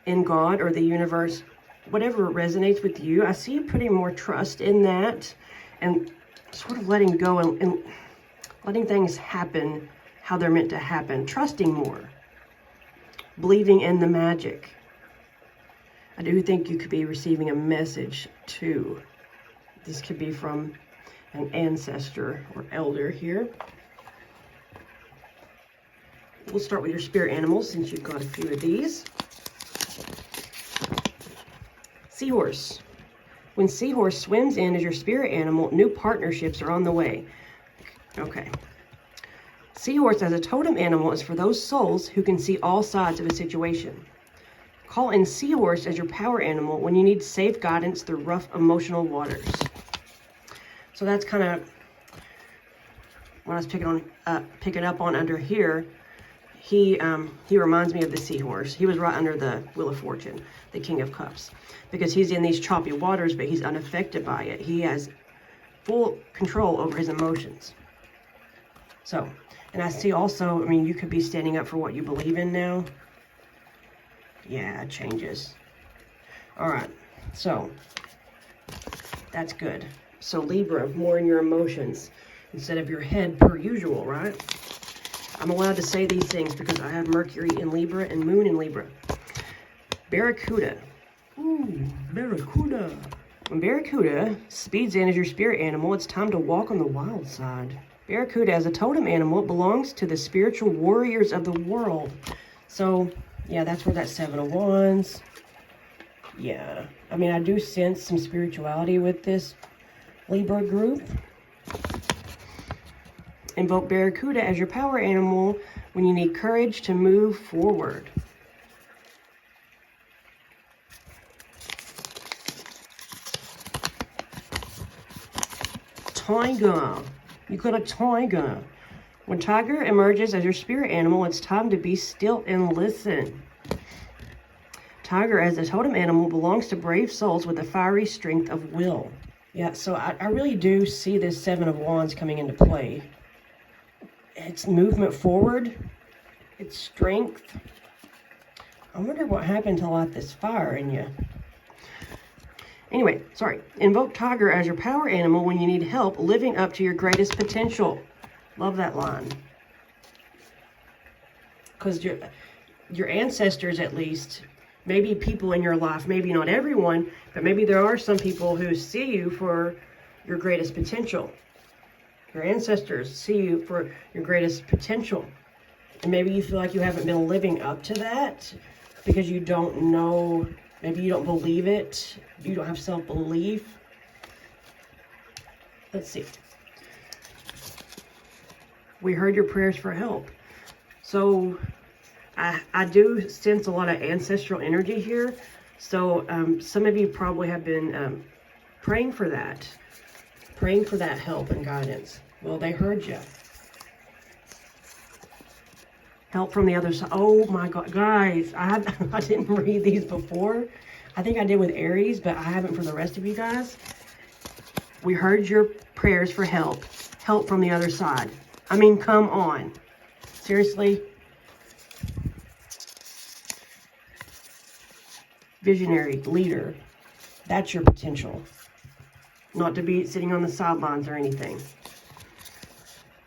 in God or the universe, whatever resonates with you. I see you putting more trust in that and sort of letting go and letting things happen how they're meant to happen, trusting more, believing in the magic. I do think you could be receiving a message too. This could be from an ancestor or elder here. We'll start with your spirit animals since you've got a few of these. Seahorse. When seahorse swims in as your spirit animal, new partnerships are on the way. Okay. Seahorse as a totem animal is for those souls who can see all sides of a situation. Call in seahorse as your power animal when you need safe guidance through rough emotional waters. So that's kind of what I was picking up on under here. He reminds me of the seahorse. He was right under the Wheel of Fortune, the King of Cups, because he's in these choppy waters, but he's unaffected by it. He has full control over his emotions. So, and I see also, I mean, you could be standing up for what you believe in now. Yeah, it changes. All right, so that's good. So Libra, more in your emotions instead of your head per usual, right? I'm allowed to say these things because I have Mercury in Libra and Moon in Libra. Barracuda. Ooh, Barracuda. When Barracuda speeds in as your spirit animal, it's time to walk on the wild side. Barracuda as a totem animal belongs to the spiritual warriors of the world. So, yeah, that's where that Seven of Wands. Yeah, I mean, I do sense some spirituality with this Libra group. Invoke Barracuda as your power animal when you need courage to move forward. Tiger. You got a tiger. When tiger emerges as your spirit animal, it's time to be still and listen. Tiger as a totem animal belongs to brave souls with a fiery strength of will. Yeah, so I really do see this Seven of Wands coming into play. It's movement forward. It's strength. I wonder what happened to light this fire in you. Anyway, sorry. Invoke Tiger as your power animal when you need help living up to your greatest potential. Love that line. Because your ancestors, at least, maybe people in your life, maybe not everyone, but maybe there are some people who see you for your greatest potential. Your ancestors see you for your greatest potential. And maybe you feel like you haven't been living up to that because you don't know, maybe you don't believe it. You don't have self-belief. Let's see. We heard your prayers for help. So I do sense a lot of ancestral energy here. So some of you probably have been praying for that help and guidance. Well, they heard you. Help from the other side. Oh my God, guys, I didn't read these before. I think I did with Aries, but I haven't for the rest of you guys. We heard your prayers for help. Help from the other side. I mean, come on. Seriously? Visionary, leader. That's your potential. Not to be sitting on the sidelines or anything.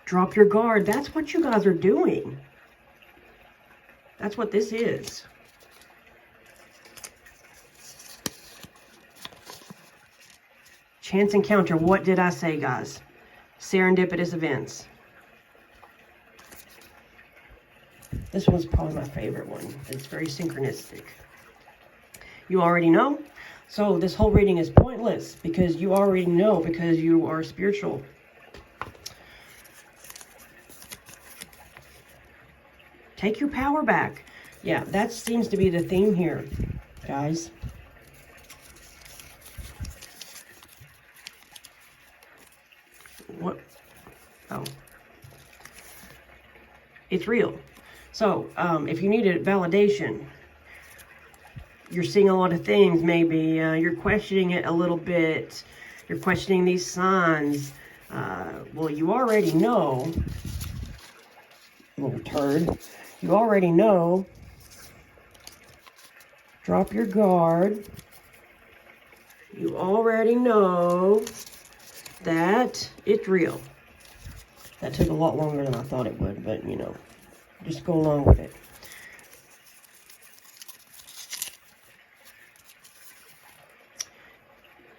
Drop your guard. That's what you guys are doing. That's what this is. Chance encounter. What did I say, guys? Serendipitous events. This one's probably my favorite one. It's very synchronistic. You already know. So this whole reading is pointless because you already know, because you are spiritual. Take your power back. Yeah, that seems to be the theme here, guys. What? Oh. It's real. So, if you needed validation, you're seeing a lot of things, maybe you're questioning it a little bit, you're questioning these signs. Well, you already know, little turd, you already know. Drop your guard. You already know that it's real. That took a lot longer than I thought it would, but you know, just go along with it.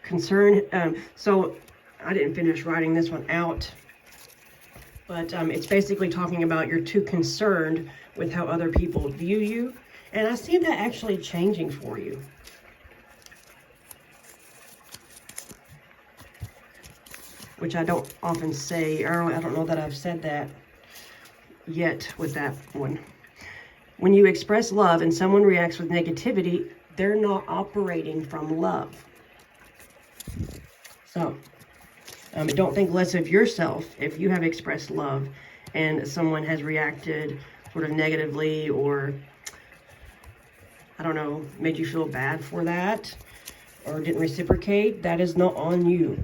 Concern, so I didn't finish writing this one out, but it's basically talking about you're too concerned with how other people view you, and I see that actually changing for you. Which I don't often say, or I don't know that I've said that yet with that one. When you express love and someone reacts with negativity, they're not operating from love. So, don't think less of yourself if you have expressed love and someone has reacted sort of negatively, or, I don't know, made you feel bad for that, or didn't reciprocate. That is not on you.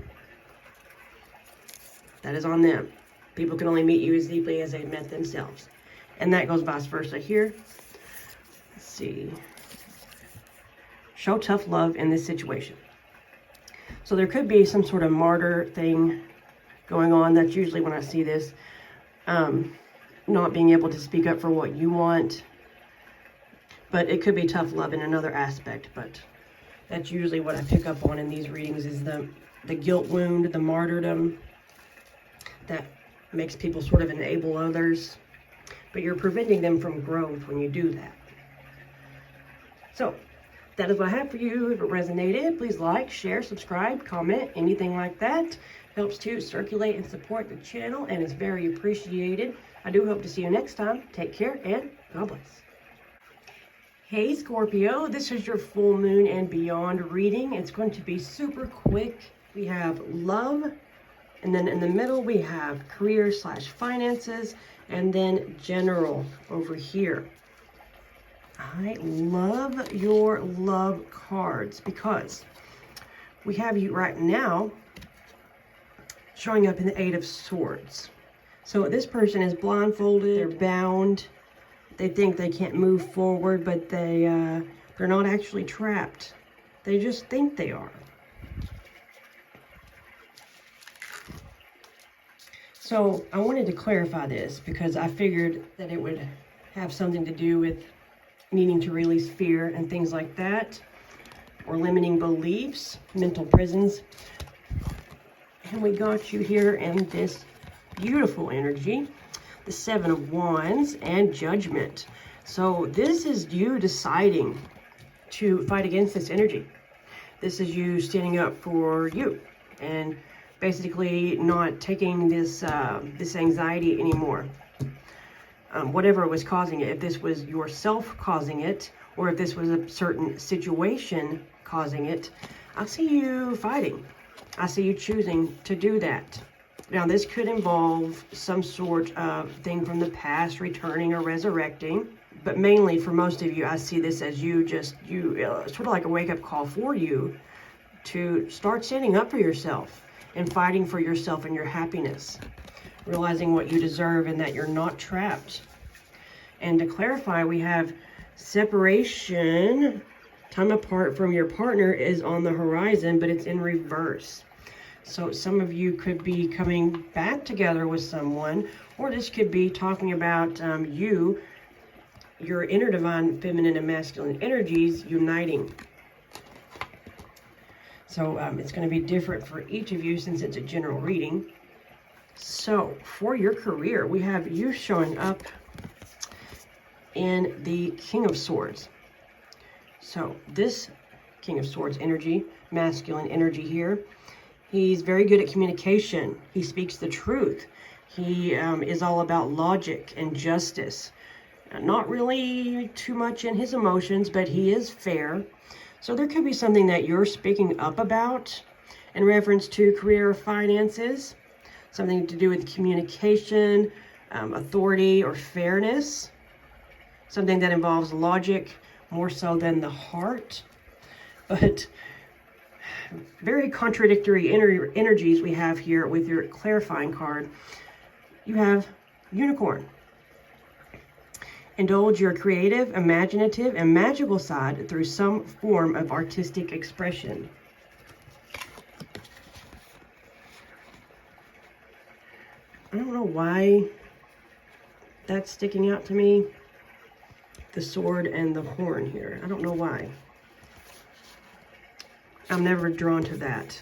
That is on them. People can only meet you as deeply as they've met themselves. And that goes vice versa here. Let's see. Show tough love in this situation. So there could be some sort of martyr thing going on. That's usually when I see this. Not being able to speak up for what you want. But it could be tough love in another aspect. But that's usually what I pick up on in these readings, is the guilt wound, the martyrdom. That makes people sort of enable others. But you're preventing them from growth when you do that. So, that is what I have for you. If it resonated, please like, share, subscribe, comment, anything like that. Helps to circulate and support the channel, and is very appreciated. I do hope to see you next time. Take care, and God bless. Hey Scorpio, this is your full moon and beyond reading. It's going to be super quick. We have love, and then in the middle we have career/finances, and then general over here. I love your love cards because we have you right now showing up in the Eight of Swords. So this person is blindfolded, they're bound, they think they can't move forward, but they're not actually trapped. They just think they are. So I wanted to clarify this because I figured that it would have something to do with needing to release fear and things like that, or limiting beliefs, mental prisons. And we got you here in this beautiful energy, the Seven of Wands and Judgment. So this is you deciding to fight against this energy. This is you standing up for you and basically not taking this this anxiety anymore. Whatever was causing it, if this was yourself causing it, or if this was a certain situation causing it, I see you fighting. I see you choosing to do that. Now, this could involve some sort of thing from the past, returning or resurrecting. But mainly for most of you, I see this as you sort of like a wake-up call for you to start standing up for yourself and fighting for yourself and your happiness. Realizing what you deserve and that you're not trapped. And to clarify, we have separation, time apart from your partner is on the horizon, but it's in reverse. So some of you could be coming back together with someone, or this could be talking about your inner divine feminine and masculine energies uniting. So it's going to be different for each of you since it's a general reading. So for your career, we have you showing up in the King of Swords. So this King of Swords energy, masculine energy here, he's very good at communication. He speaks the truth. He is all about logic and justice. Not really too much in his emotions, but he is fair. So there could be something that you're speaking up about in reference to career or finances, something to do with communication, authority, or fairness, something that involves logic more so than the heart. But very contradictory energies we have here with your clarifying card. You have Unicorn. Indulge your creative, imaginative, and magical side through some form of artistic expression. I don't know why that's sticking out to me. The sword and the horn here. I don't know why. I'm never drawn to that.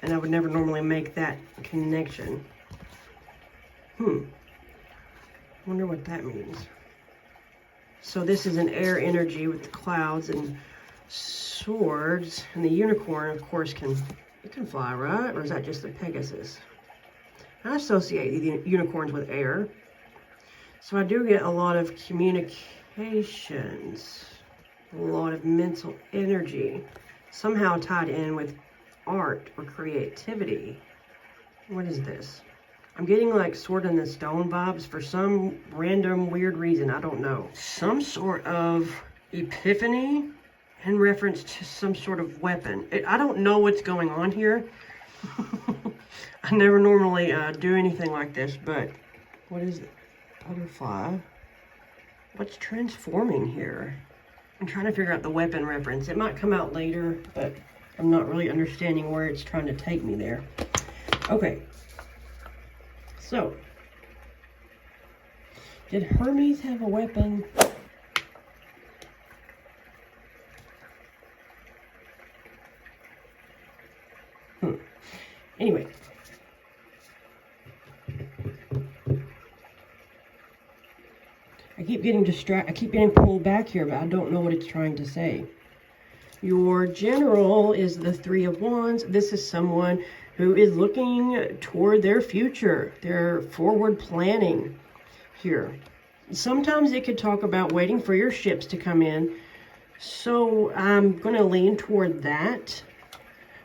And I would never normally make that connection. Wonder what that means. So this is an air energy with the clouds and swords, and the unicorn, of course, can fly, right? Or is that just the Pegasus? I associate the unicorns with air, so I do get a lot of communications, a lot of mental energy, somehow tied in with art or creativity. What is this? I'm getting like Sword in the Stone vibes for some random weird reason. I don't know. Some sort of epiphany in reference to some sort of weapon. I don't know what's going on here. I never normally do anything like this, but what is it? Butterfly. What's transforming here? I'm trying to figure out the weapon reference. It might come out later, but I'm not really understanding where it's trying to take me there. Okay. So, did Hermes have a weapon? Anyway. I keep getting distracted. I keep getting pulled back here, but I don't know what it's trying to say. Your general is the Three of Wands. This is someone who is looking toward their future. They're forward planning here. Sometimes it could talk about waiting for your ships to come in. So I'm going to lean toward that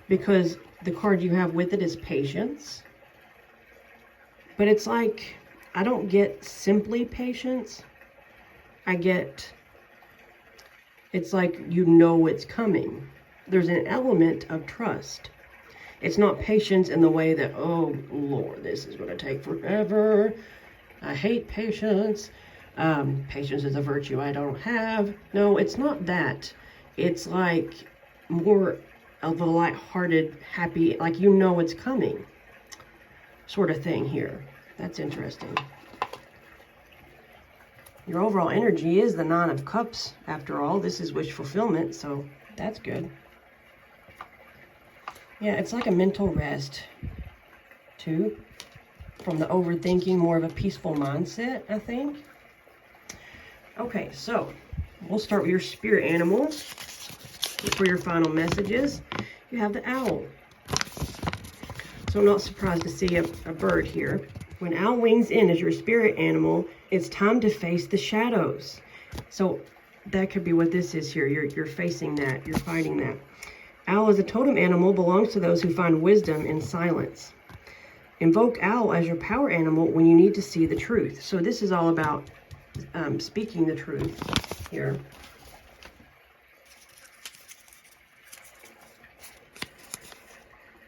because the card you have with it is patience. But it's like, I don't get simply patience. I get, it's like you know it's coming. There's an element of trust. It's not patience in the way that, oh, Lord, this is going to take forever. I hate patience. Patience is a virtue I don't have. No, it's not that. It's like more of a lighthearted, happy, like you know it's coming sort of thing here. That's interesting. Your overall energy is the Nine of Cups. After all, this is wish fulfillment, so that's good. Yeah, it's like a mental rest, too. From the overthinking, more of a peaceful mindset, I think. Okay, so we'll start with your spirit animal for your final messages. You have the owl. So I'm not surprised to see a bird here. When owl wings in as your spirit animal, it's time to face the shadows. So that could be what this is here. You're facing that. You're fighting that. Owl is a totem animal, belongs to those who find wisdom in silence. Invoke owl as your power animal when you need to see the truth. So this is all about speaking the truth here.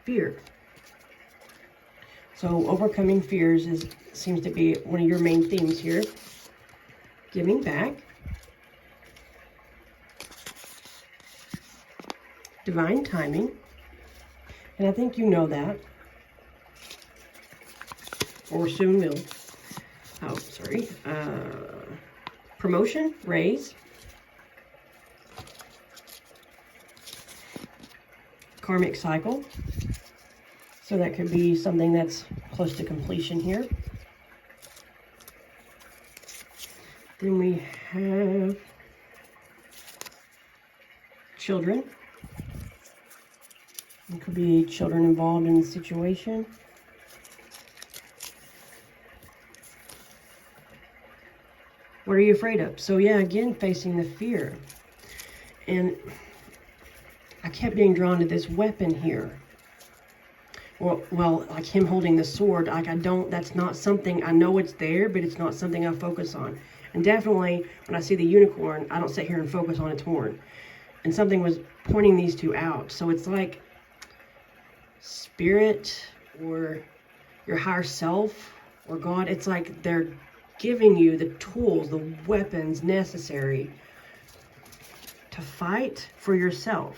Fear. So overcoming fears seems to be one of your main themes here. Giving back. Divine timing. And I think you know that. Or soon will. Oh, sorry. Promotion, raise. Karmic cycle. So that could be something that's close to completion here. Then we have children. It could be children involved in the situation. What are you afraid of? So yeah, again, facing the fear. And I kept being drawn to this weapon here. Well, like him holding the sword, like that's not something, I know it's there, but it's not something I focus on. And definitely, when I see the unicorn, I don't sit here and focus on its horn. And something was pointing these two out. So it's like spirit or your higher self or God. It's like they're giving you the tools, the weapons necessary to fight for yourself.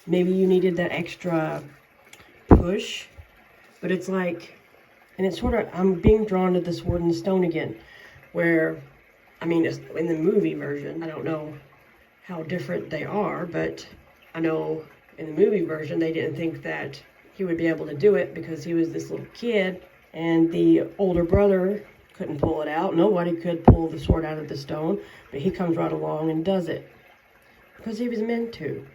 Maybe you needed that extra push, but it's like, and it's sort of, I'm being drawn to the sword and the stone again, where, I mean, in the movie version, I don't know how different they are, but I know in the movie version, they didn't think that he would be able to do it because he was this little kid, and the older brother couldn't pull it out. Nobody could pull the sword out of the stone, but he comes right along and does it because he was meant to.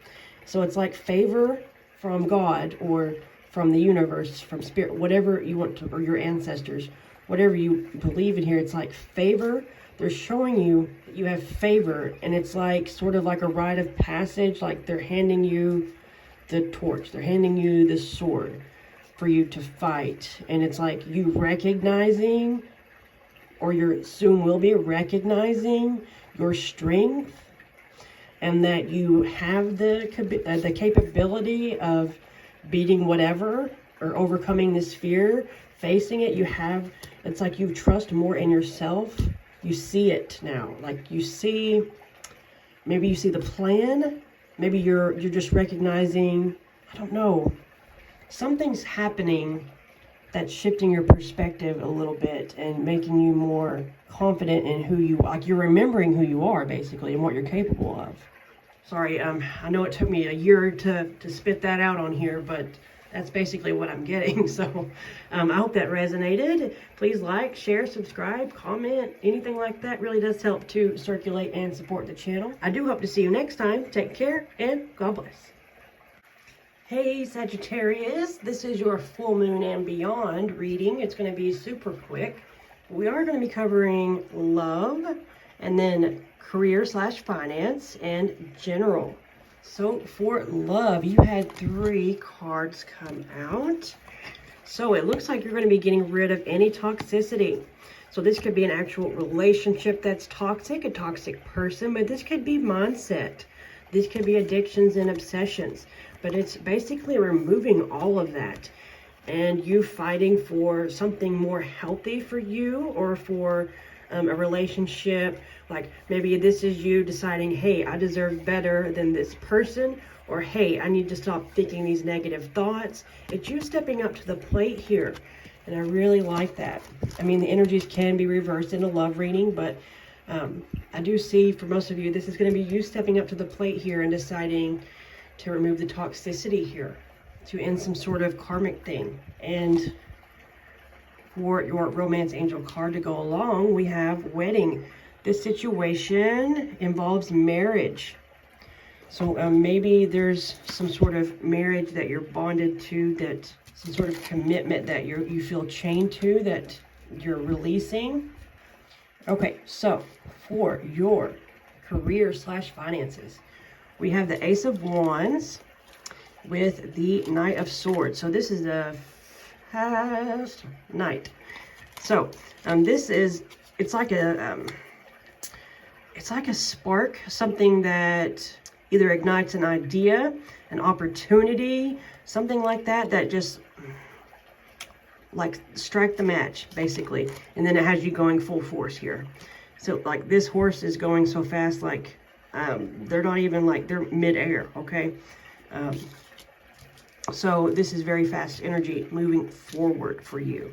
So it's like favor from God or from the universe, from spirit, whatever you want to, or your ancestors, whatever you believe in here. It's like favor. They're showing you that you have favor, and it's like sort of like a rite of passage, like they're handing you the torch, they're handing you the sword for you to fight. And it's like you recognizing, or you soon will be recognizing your strength, and that you have the capability of beating whatever or overcoming this fear, facing it. You have, it's like you trust more in yourself. You see it now. Like you see, maybe you see the plan. Maybe you're just recognizing, I don't know, something's happening that's shifting your perspective a little bit and making you more confident in who you, like you're remembering who you are basically and what you're capable of. Sorry, I know it took me a year to spit that out on here, but that's basically what I'm getting. So I hope that resonated. Please like, share, subscribe, comment, anything like that really does help to circulate and support the channel. I do hope to see you next time. Take care and God bless. Hey Sagittarius, this is your full moon and beyond reading. It's going to be super quick. We are going to be covering love and then career/finance and general. So for love, you had 3 cards come out. So it looks like you're going to be getting rid of any toxicity. So this could be an actual relationship that's toxic, a toxic person, but this could be mindset. This could be addictions and obsessions, but it's basically removing all of that and you fighting for something more healthy for you, or for a relationship. Like maybe this is you deciding, hey, I deserve better than this person, or hey, I need to stop thinking these negative thoughts. It's you stepping up to the plate here, and I really like that. I mean, the energies can be reversed in a love reading, but I do see for most of you, this is going to be you stepping up to the plate here and deciding to remove the toxicity here, to end some sort of karmic thing. And for your romance angel card to go along, we have wedding. This situation involves marriage. So maybe there's some sort of marriage that you're bonded to, that some sort of commitment that you feel chained to, that you're releasing. Okay, so for your career/finances, we have the Ace of Wands with the Knight of Swords. So this is the past Knight. So this is, it's like a spark, something that either ignites an idea, an opportunity, something like that, that just like strike the match basically, and then it has you going full force here. So like this horse is going so fast, like they're not even, like they're mid-air. Okay, so this is very fast energy moving forward for you.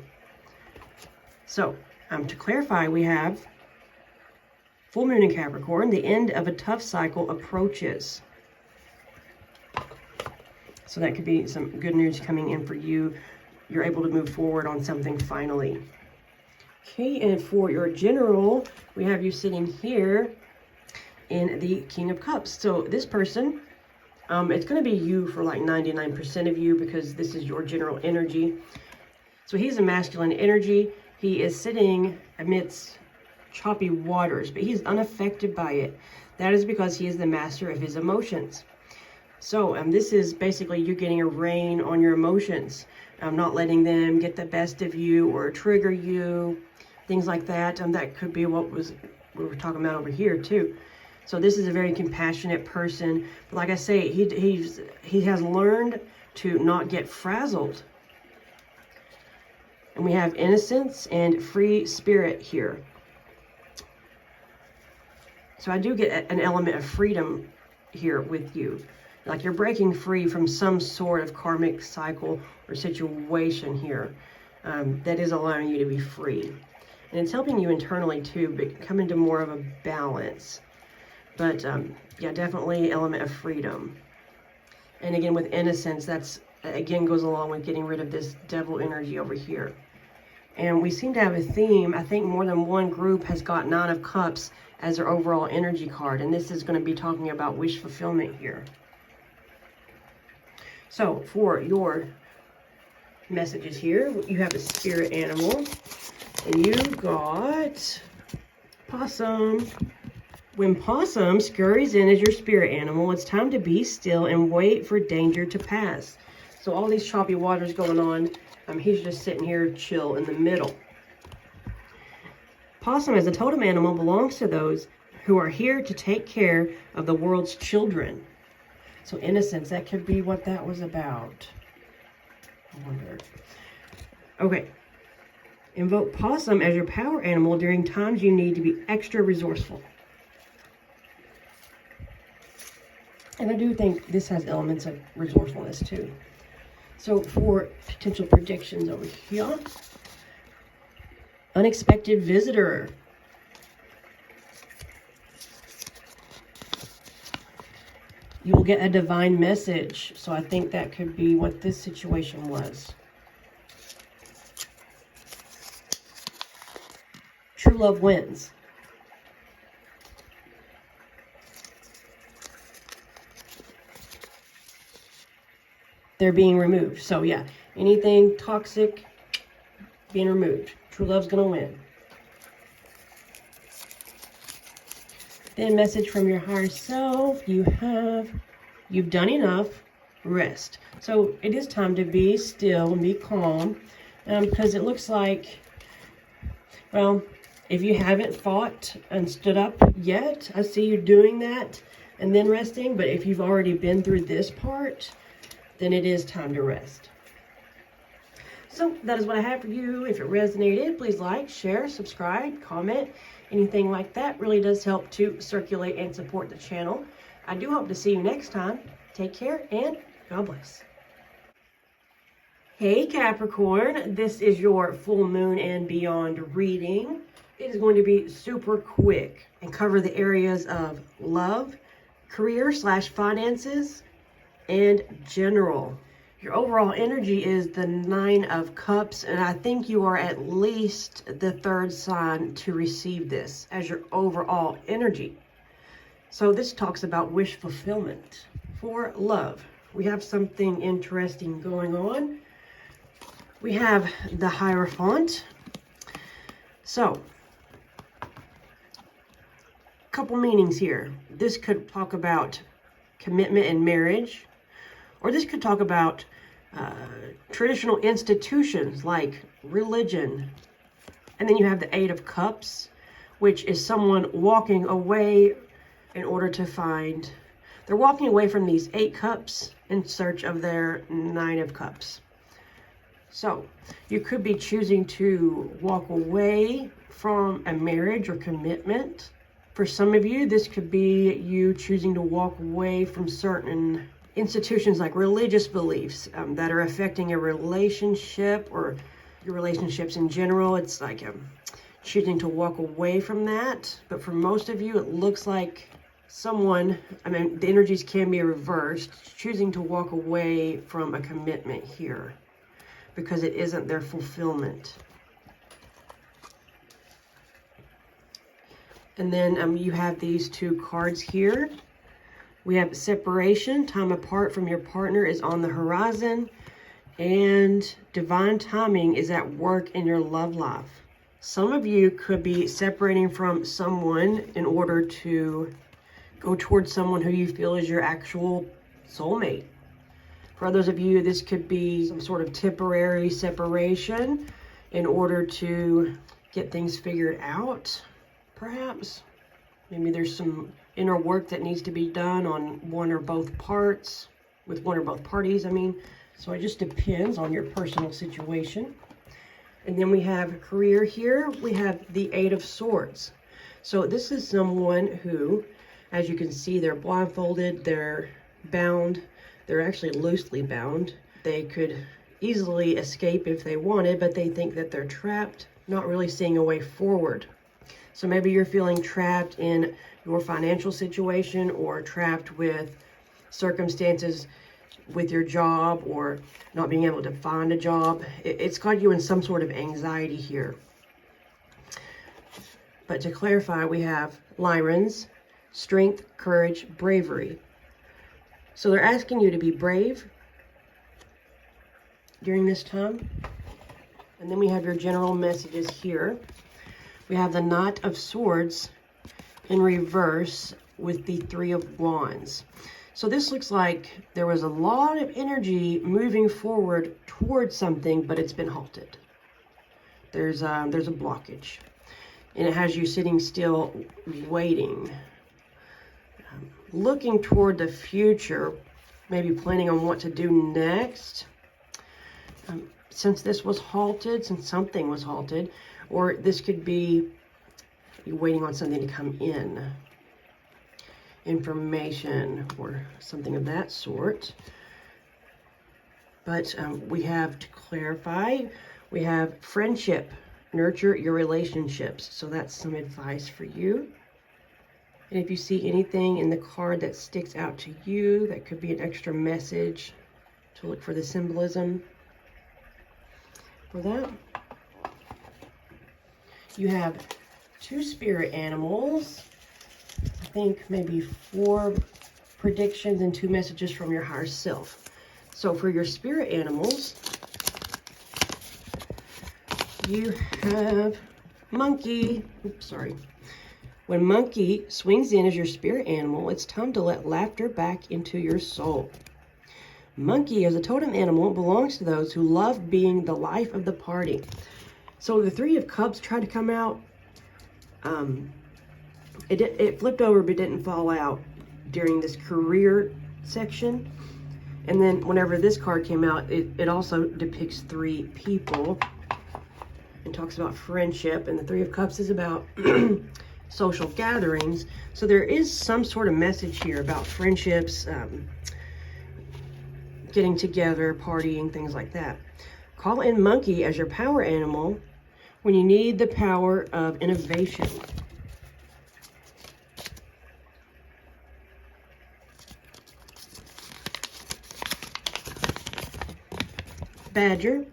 So to clarify, we have full moon in Capricorn. The end of a tough cycle approaches. So that could be some good news coming in for you. You're able to move forward on something finally. Okay, and for your general, we have you sitting here in the King of Cups. So this person, it's going to be you for like 99% of you, because this is your general energy. So he's a masculine energy. He is sitting amidst choppy waters, but he's unaffected by it. That is because he is the master of his emotions. So this is basically you getting a rein on your emotions, not letting them get the best of you or trigger you, things like that. That could be what we were talking about over here too. So this is a very compassionate person. But like I say, he has learned to not get frazzled. And we have innocence and free spirit here. So I do get an element of freedom here with you. Like you're breaking free from some sort of karmic cycle or situation here that is allowing you to be free. And it's helping you internally too, but come into more of a balance. But yeah, definitely element of freedom. And again, with innocence, that's again goes along with getting rid of this devil energy over here. And we seem to have a theme. I think more than one group has got 9 of Cups as their overall energy card. And this is going to be talking about wish fulfillment here. So for your messages here, you have a spirit animal. And you got possum. When possum scurries in as your spirit animal, it's time to be still and wait for danger to pass. So all these choppy waters going on, he's just sitting here chill in the middle. Possum as a totem animal belongs to those who are here to take care of the world's children. So innocence, that could be what that was about. I wonder. Okay. Invoke possum as your power animal during times you need to be extra resourceful. And I do think this has elements of resourcefulness too. So for potential predictions over here. Unexpected visitor. You will get a divine message. So I think that could be what this situation was. True love wins. They're being removed. So yeah, anything toxic being removed. True love's gonna win. Then message from your higher self. You've done enough. Rest. So it is time to be still and be calm, because it looks like, well, if you haven't fought and stood up yet, I see you doing that and then resting. But if you've already been through this part, then it is time to rest. So that is what I have for you. If it resonated, please like, share, subscribe, comment. Anything like that really does help to circulate and support the channel. I do hope to see you next time. Take care and God bless. Hey Capricorn, this is your full moon and beyond reading. It is going to be super quick and cover the areas of love, career/finances, and general. Your overall energy is the 9 of Cups, and I think you are at least the 3rd sign to receive this as your overall energy. So this talks about wish fulfillment. For love, we have something interesting going on. We have the Hierophant. So, couple meanings here. This could talk about commitment and marriage, or this could talk about traditional institutions like religion. And then you have the 8 of Cups, which is someone walking away in order to find, they're walking away from these 8 cups in search of their 9 of Cups. So you could be choosing to walk away from a marriage or commitment. For some of you, this could be you choosing to walk away from certain institutions like religious beliefs that are affecting your relationship or your relationships in general. It's like choosing to walk away from that. But for most of you, it looks like someone, the energies can be reversed, choosing to walk away from a commitment here because it isn't their fulfillment. And then you have these 2 cards here. We have separation, time apart from your partner is on the horizon, and divine timing is at work in your love life. Some of you could be separating from someone in order to go towards someone who you feel is your actual soulmate. For others of you, this could be some sort of temporary separation in order to get things figured out, perhaps. Maybe there's some inner work that needs to be done on one or both parts, with one or both parties, I mean. So it just depends on your personal situation. And then we have career here. We have the Eight of Swords. So this is someone who, as you can see, they're blindfolded, they're bound, they're actually loosely bound. They could easily escape if they wanted, but they think that they're trapped, not really seeing a way forward. So maybe you're feeling trapped in your financial situation, or trapped with circumstances with your job, or not being able to find a job. It's got you in some sort of anxiety here. But to clarify, we have Lyrans, strength, courage, bravery. So they're asking you to be brave during this time. And then we have your general messages here. We have the Knight of Swords in reverse with the Three of Wands. So this looks like there was a lot of energy moving forward towards something, but it's been halted. There's a blockage. And it has you sitting still, waiting, looking toward the future, maybe planning on what to do next. Since this was halted, since something was halted, or this could be you waiting on something to come in, information or something of that sort. But we have, to clarify, we have friendship, nurture your relationships. So that's some advice for you. And if you see anything in the card that sticks out to you, that could be an extra message, to look for the symbolism for that. You have two spirit animals, I think maybe 4 predictions and 2 messages from your higher self. So for your spirit animals, you have monkey. Oops, sorry. When monkey swings in as your spirit animal, it's time to let laughter back into your soul. Monkey, as a totem animal, belongs to those who love being the life of the party. So the Three of Cups tried to come out. It flipped over but didn't fall out during this career section. And then whenever this card came out, it also depicts 3 people and talks about friendship. And the Three of Cups is about social gatherings. So there is some sort of message here about friendships, getting together, partying, things like that. Call in monkey as your power animal when you need the power of innovation. Badger.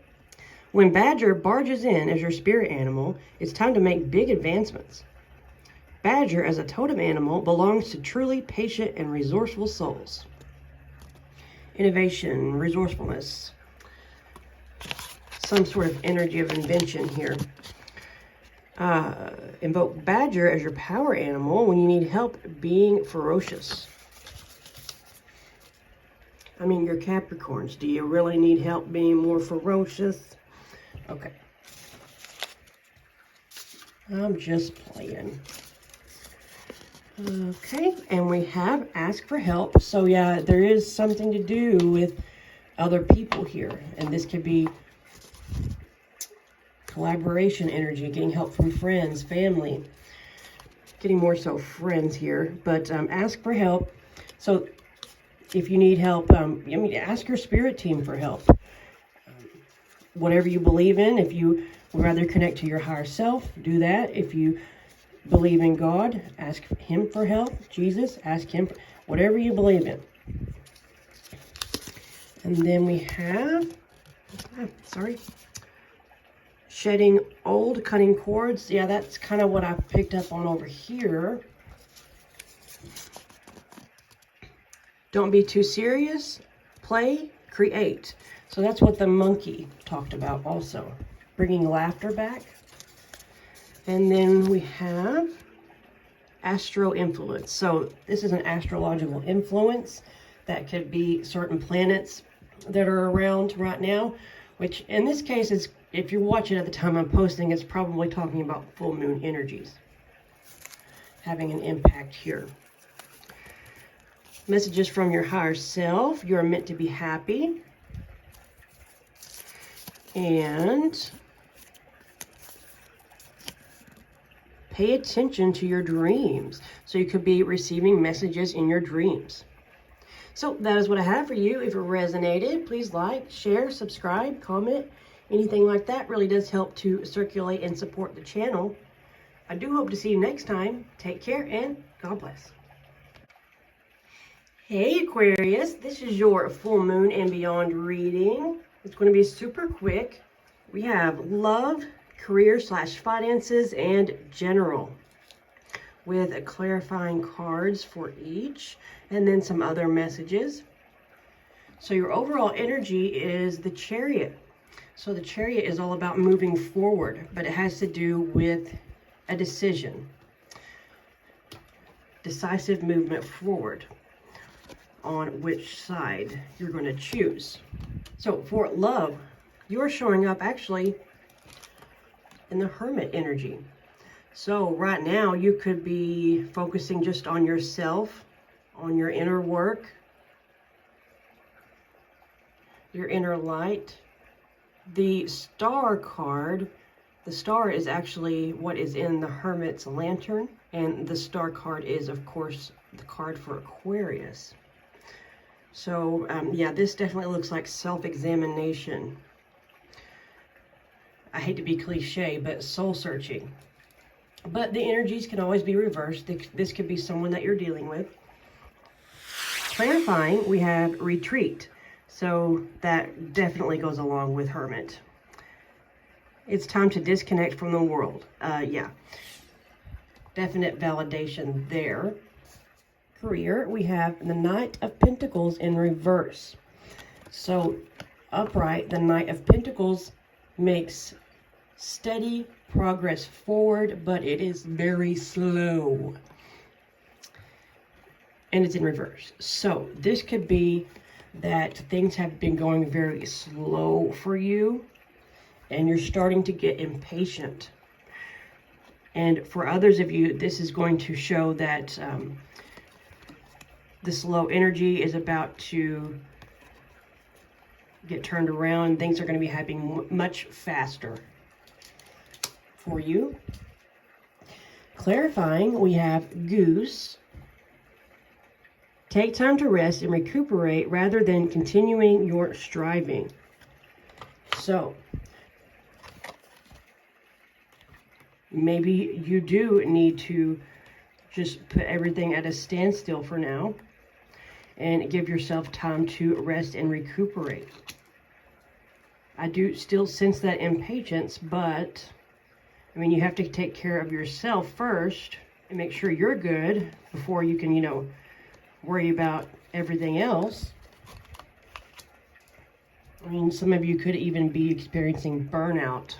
When Badger barges in as your spirit animal, it's time to make big advancements. Badger, as a totem animal, belongs to truly patient and resourceful souls. Innovation, resourcefulness, some sort of energy of invention here. Invoke Badger as your power animal when you need help being ferocious. I mean, you're Capricorns. Do you really need help being more ferocious? Okay. I'm just playing. Okay, and we have ask for help. So yeah, there is something to do with other people here. And this could be collaboration energy, getting help from friends, family. Getting more so friends here. But ask for help. So if you need help, ask your spirit team for help. Whatever you believe in, if you would rather connect to your higher self, do that. If you believe in God, ask him for help. Jesus, ask him for whatever you believe in. And then we have, shedding old, cutting cords. Yeah, that's kind of what I picked up on over here. Don't be too serious. Play, create. So that's what the monkey talked about also. Bringing laughter back. And then we have astro influence. So this is an astrological influence that could be certain planets that are around right now, which in this case is, if you're watching at the time I'm posting, it's probably talking about full moon energies having an impact here. Messages from your higher self. You're meant to be happy. And pay attention to your dreams. So you could be receiving messages in your dreams. So that is what I have for you. If it resonated, please like, share, subscribe, comment. Anything like that really does help to circulate and support the channel. I do hope to see you next time. Take care and God bless. Hey Aquarius, this is your full moon and beyond reading. It's going to be super quick. We have love, career/finances, and general, with clarifying cards for each, and then some other messages. So your overall energy is the Chariot. So the Chariot is all about moving forward, but it has to do with a decision. Decisive movement forward on which side you're going to choose. So for love, you're showing up actually in the Hermit energy. So right now you could be focusing just on yourself, on your inner work, your inner light. The Star card, the Star is actually what is in the Hermit's lantern, and the Star card is of course the card for Aquarius. So yeah, this definitely looks like self-examination. I hate to be cliche, but soul searching. But the energies can always be reversed. This could be someone that you're dealing with. Clarifying, we have retreat. So that definitely goes along with Hermit. It's time to disconnect from the world. Yeah, definite validation there. Career, we have the Knight of Pentacles in reverse. So upright, the Knight of Pentacles makes steady progress forward, but it is very slow. And it's in reverse. So this could be that things have been going very slow for you, and you're starting to get impatient. And for others of you, this is going to show that the slow energy is about to get turned around. Things are going to be happening much faster for you. Clarifying, we have Goose. Take time to rest and recuperate rather than continuing your striving. So maybe you do need to just put everything at a standstill for now and give yourself time to rest and recuperate. I do still sense that impatience, but I mean, you have to take care of yourself first and make sure you're good before you can, worry about everything else. I mean, some of you could even be experiencing burnout.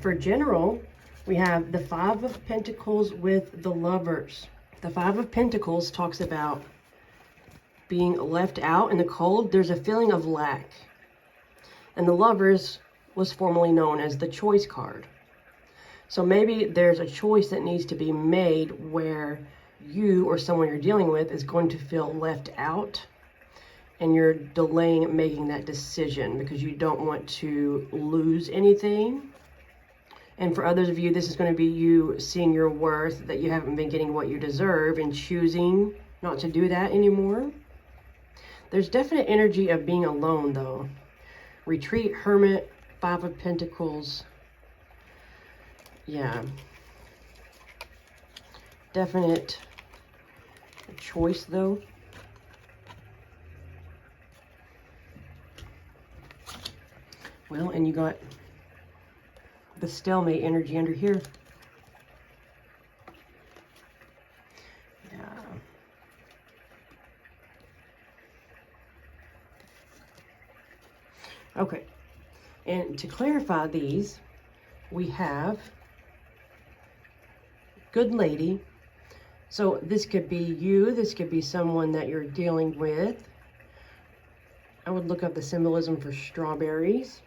For general, we have the Five of Pentacles with the Lovers. The Five of Pentacles talks about being left out in the cold. There's a feeling of lack. And the Lovers was formerly known as the Choice card. So maybe there's a choice that needs to be made where you or someone you're dealing with is going to feel left out, and you're delaying making that decision because you don't want to lose anything. And for others of you, this is going to be you seeing your worth, that you haven't been getting what you deserve, and choosing not to do that anymore. There's definite energy of being alone though. Retreat, Hermit, Five of Pentacles. Yeah. Definite choice though. Well, and you got the stalemate energy under here. Yeah. Okay. And to clarify these, we have good lady. So this could be you. This could be someone that you're dealing with. I would look up the symbolism for strawberries.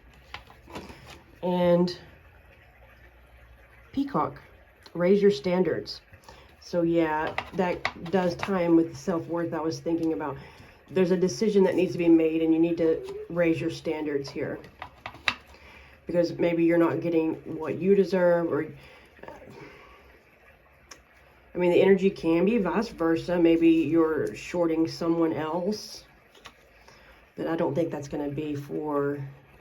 And peacock, raise your standards. So yeah, that does tie in with the self-worth I was thinking about. There's a decision that needs to be made, and you need to raise your standards here. Because maybe you're not getting what you deserve, or I mean, the energy can be vice versa. Maybe you're shorting someone else. But I don't think that's going to be for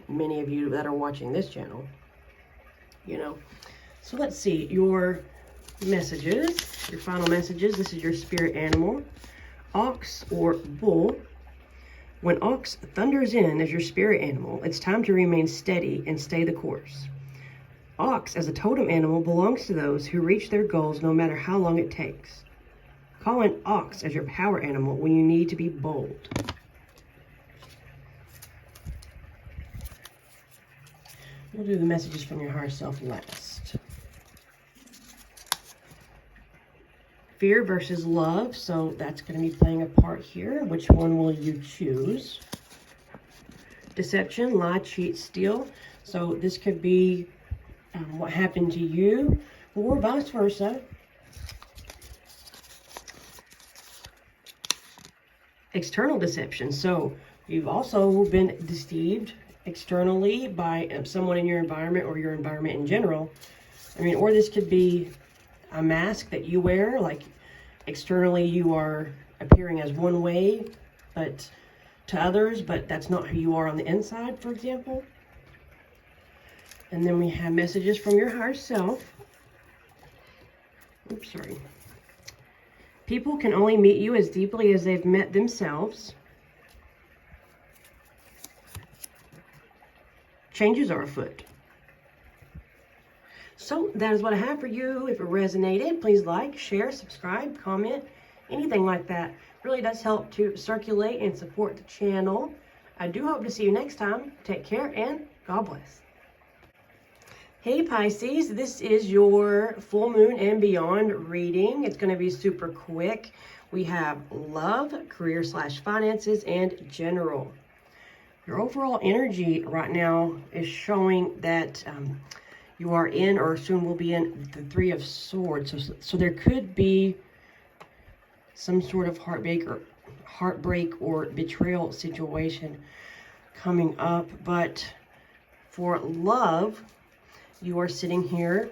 many of you that are watching this channel. You know. So let's see your messages, your final messages. This is your spirit animal, ox or bull. When ox thunders in as your spirit animal, it's time to remain steady and stay the course. Ox as a totem animal belongs to those who reach their goals no matter how long it takes. Call in ox as your power animal when you need to be bold. We'll do the messages from your higher self last. Fear versus love, so that's going to be playing a part here. Which one will you choose? Deception, lie, cheat, steal. So this could be what happened to you, or vice versa. External deception. So you've also been deceived externally by someone in your environment or your environment in general. I mean, or this could be a mask that you wear, like externally you are appearing as one way, but to others, but that's not who you are on the inside, for example. And then we have messages from your higher self. Oops, sorry. People can only meet you as deeply as they've met themselves. Changes are afoot. So that is what I have for you. If it resonated, please like, share, subscribe, comment, anything like that. Really does help to circulate and support the channel. I do hope to see you next time. Take care and God bless. Hey Pisces, this is your full moon and beyond reading. It's going to be super quick. We have love, career / finances, and general. Your overall energy right now is showing that you are in, or soon will be in, the Three of Swords. So there could be some sort of heartbreak or betrayal situation coming up. But for love, you are sitting here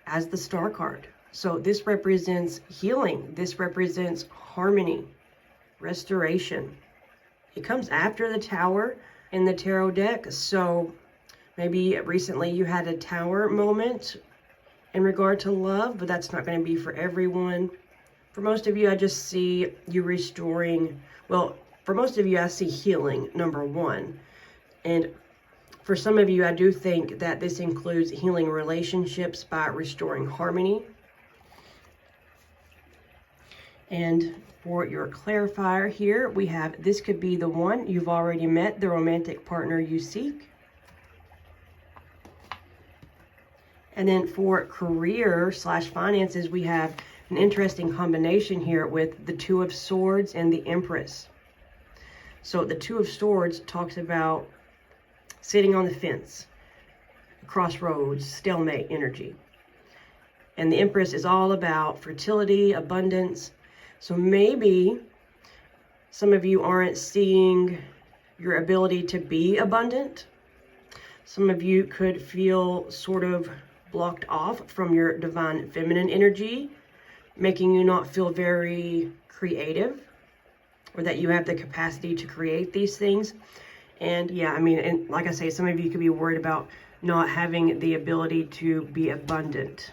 as the Star card. So this represents healing. This represents harmony, restoration. It comes after the Tower in the tarot deck. So maybe recently you had a Tower moment in regard to love, but that's not going to be for everyone. For most of you, I just see you restoring. Well, for most of you, I see healing, number one. And for some of you, I do think that this includes healing relationships by restoring harmony. And for your clarifier here, we have this could be the one you've already met, the romantic partner you seek. And then for career / finances, we have an interesting combination here with the Two of Swords and the Empress. So the Two of Swords talks about sitting on the fence, crossroads, stalemate energy. And the Empress is all about fertility, abundance. So maybe some of you aren't seeing your ability to be abundant. Some of you could feel sort of blocked off from your divine feminine energy, making you not feel very creative, or that you have the capacity to create these things. And yeah, I mean, and like I say, some of you could be worried about not having the ability to be abundant.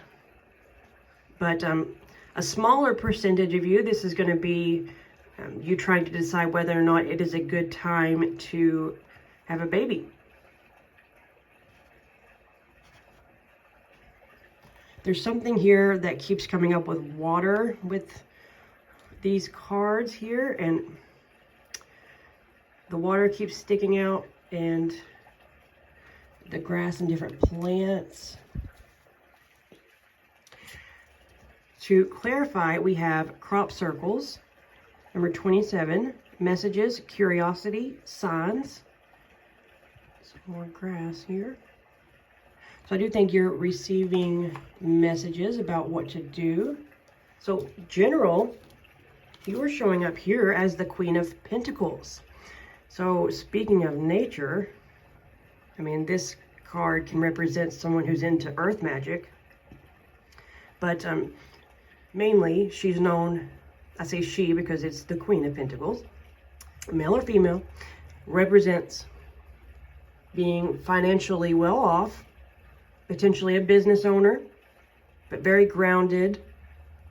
But a smaller percentage of you, this is going to be you trying to decide whether or not it is a good time to have a baby. There's something here that keeps coming up with water with these cards here, and the water keeps sticking out, and the grass and different plants. To clarify, we have crop circles, number 27, messages, curiosity, signs. Some more grass here. So I do think you're receiving messages about what to do. So general, you are showing up here as the Queen of Pentacles. So speaking of nature, I mean, this card can represent someone who's into earth magic. But mainly, she's known, I say she because it's the Queen of Pentacles, male or female, represents being financially well off, potentially a business owner, but very grounded,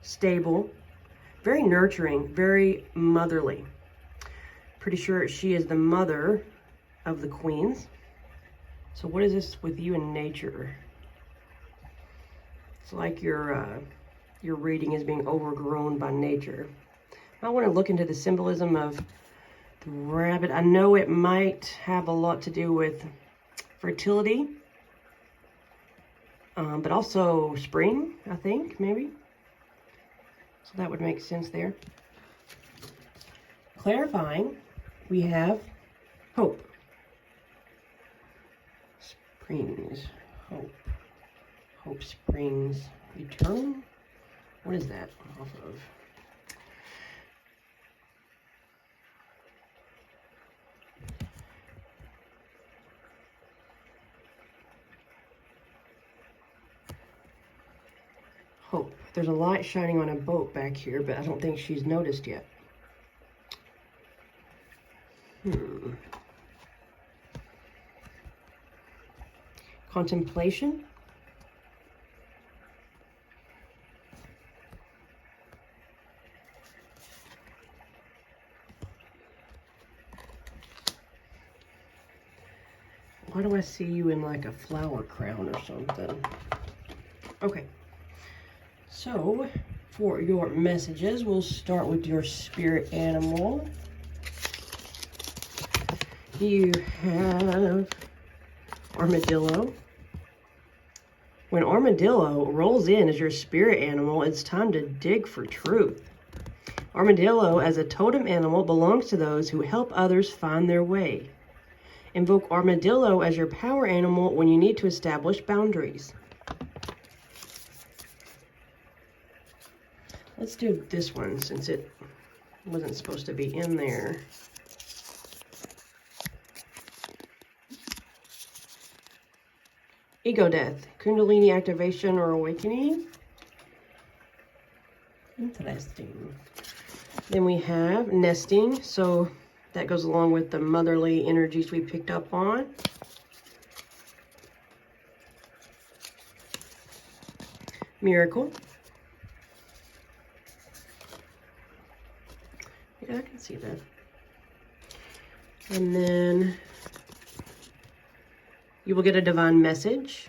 stable, very nurturing, very motherly. Pretty sure she is the mother of the queens. So what is this with you in nature? It's like your reading is being overgrown by nature. I want to look into the symbolism of the rabbit. I know it might have a lot to do with fertility, but also spring, I think, maybe. So that would make sense there. Clarifying, we have hope. Springs, hope. Hope springs eternal. What is that off of? Hope. There's a light shining on a boat back here, but I don't think she's noticed yet. Contemplation. Why do I see you in like a flower crown or something? Okay. So, for your messages, we'll start with your spirit animal. You have armadillo. When armadillo rolls in as your spirit animal, it's time to dig for truth. Armadillo, as a totem animal, belongs to those who help others find their way. Invoke armadillo as your power animal when you need to establish boundaries. Let's do this one since it wasn't supposed to be in there. Ego death, Kundalini activation or awakening. Interesting. Then we have nesting, so that goes along with the motherly energies we picked up on. Miracle. Yeah, I can see that. And then you will get a divine message.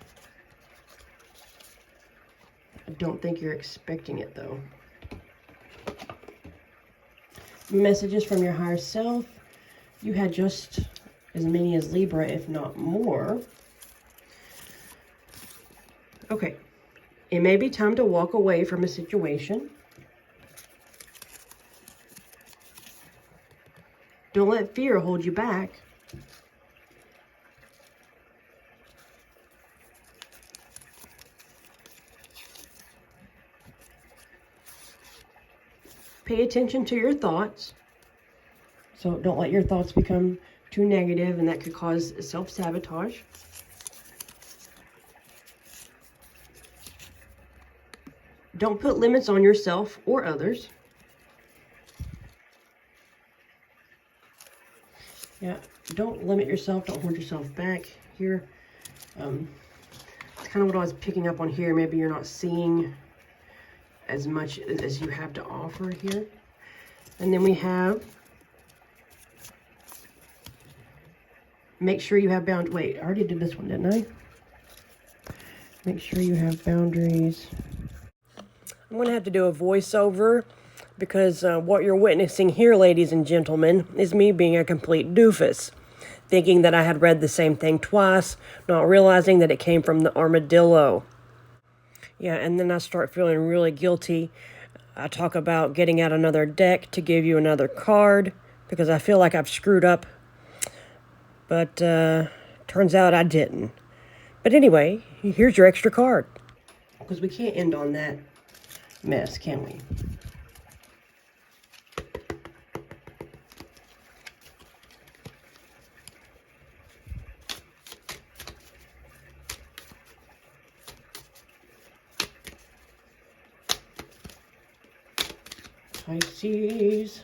I don't think you're expecting it though. Messages from your higher self. You had just as many as Libra, if not more. Okay. It may be time to walk away from a situation. Don't let fear hold you back. Pay attention to your thoughts. So don't let your thoughts become too negative, and that could cause self-sabotage. Don't put limits on yourself or others. Yeah, don't limit yourself, don't hold yourself back here. It's kind of what I was picking up on here. Maybe you're not seeing as much as you have to offer here. And then we have, make sure you have boundaries. Wait, I already did this one, didn't I? Make sure you have boundaries. I'm going to have to do a voiceover because what you're witnessing here, ladies and gentlemen, is me being a complete doofus, thinking that I had read the same thing twice, not realizing that it came from the armadillo. Yeah, and then I start feeling really guilty. I talk about getting out another deck to give you another card because I feel like I've screwed up. But turns out I didn't. But anyway, here's your extra card. Because we can't end on that mess, can we? Pisces.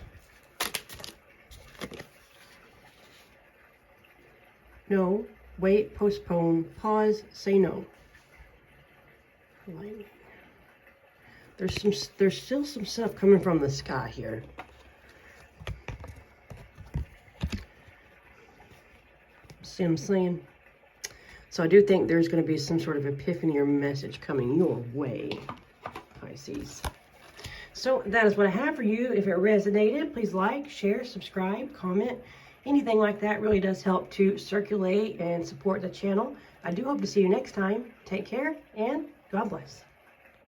No, wait, postpone, pause, say no. Lightning. There's still some stuff coming from the sky here. See what I'm saying? So I do think there's going to be some sort of epiphany or message coming your way, Pisces. So that is what I have for you. If it resonated, please like, share, subscribe, comment. Anything like that really does help to circulate and support the channel. I do hope to see you next time. Take care and God bless.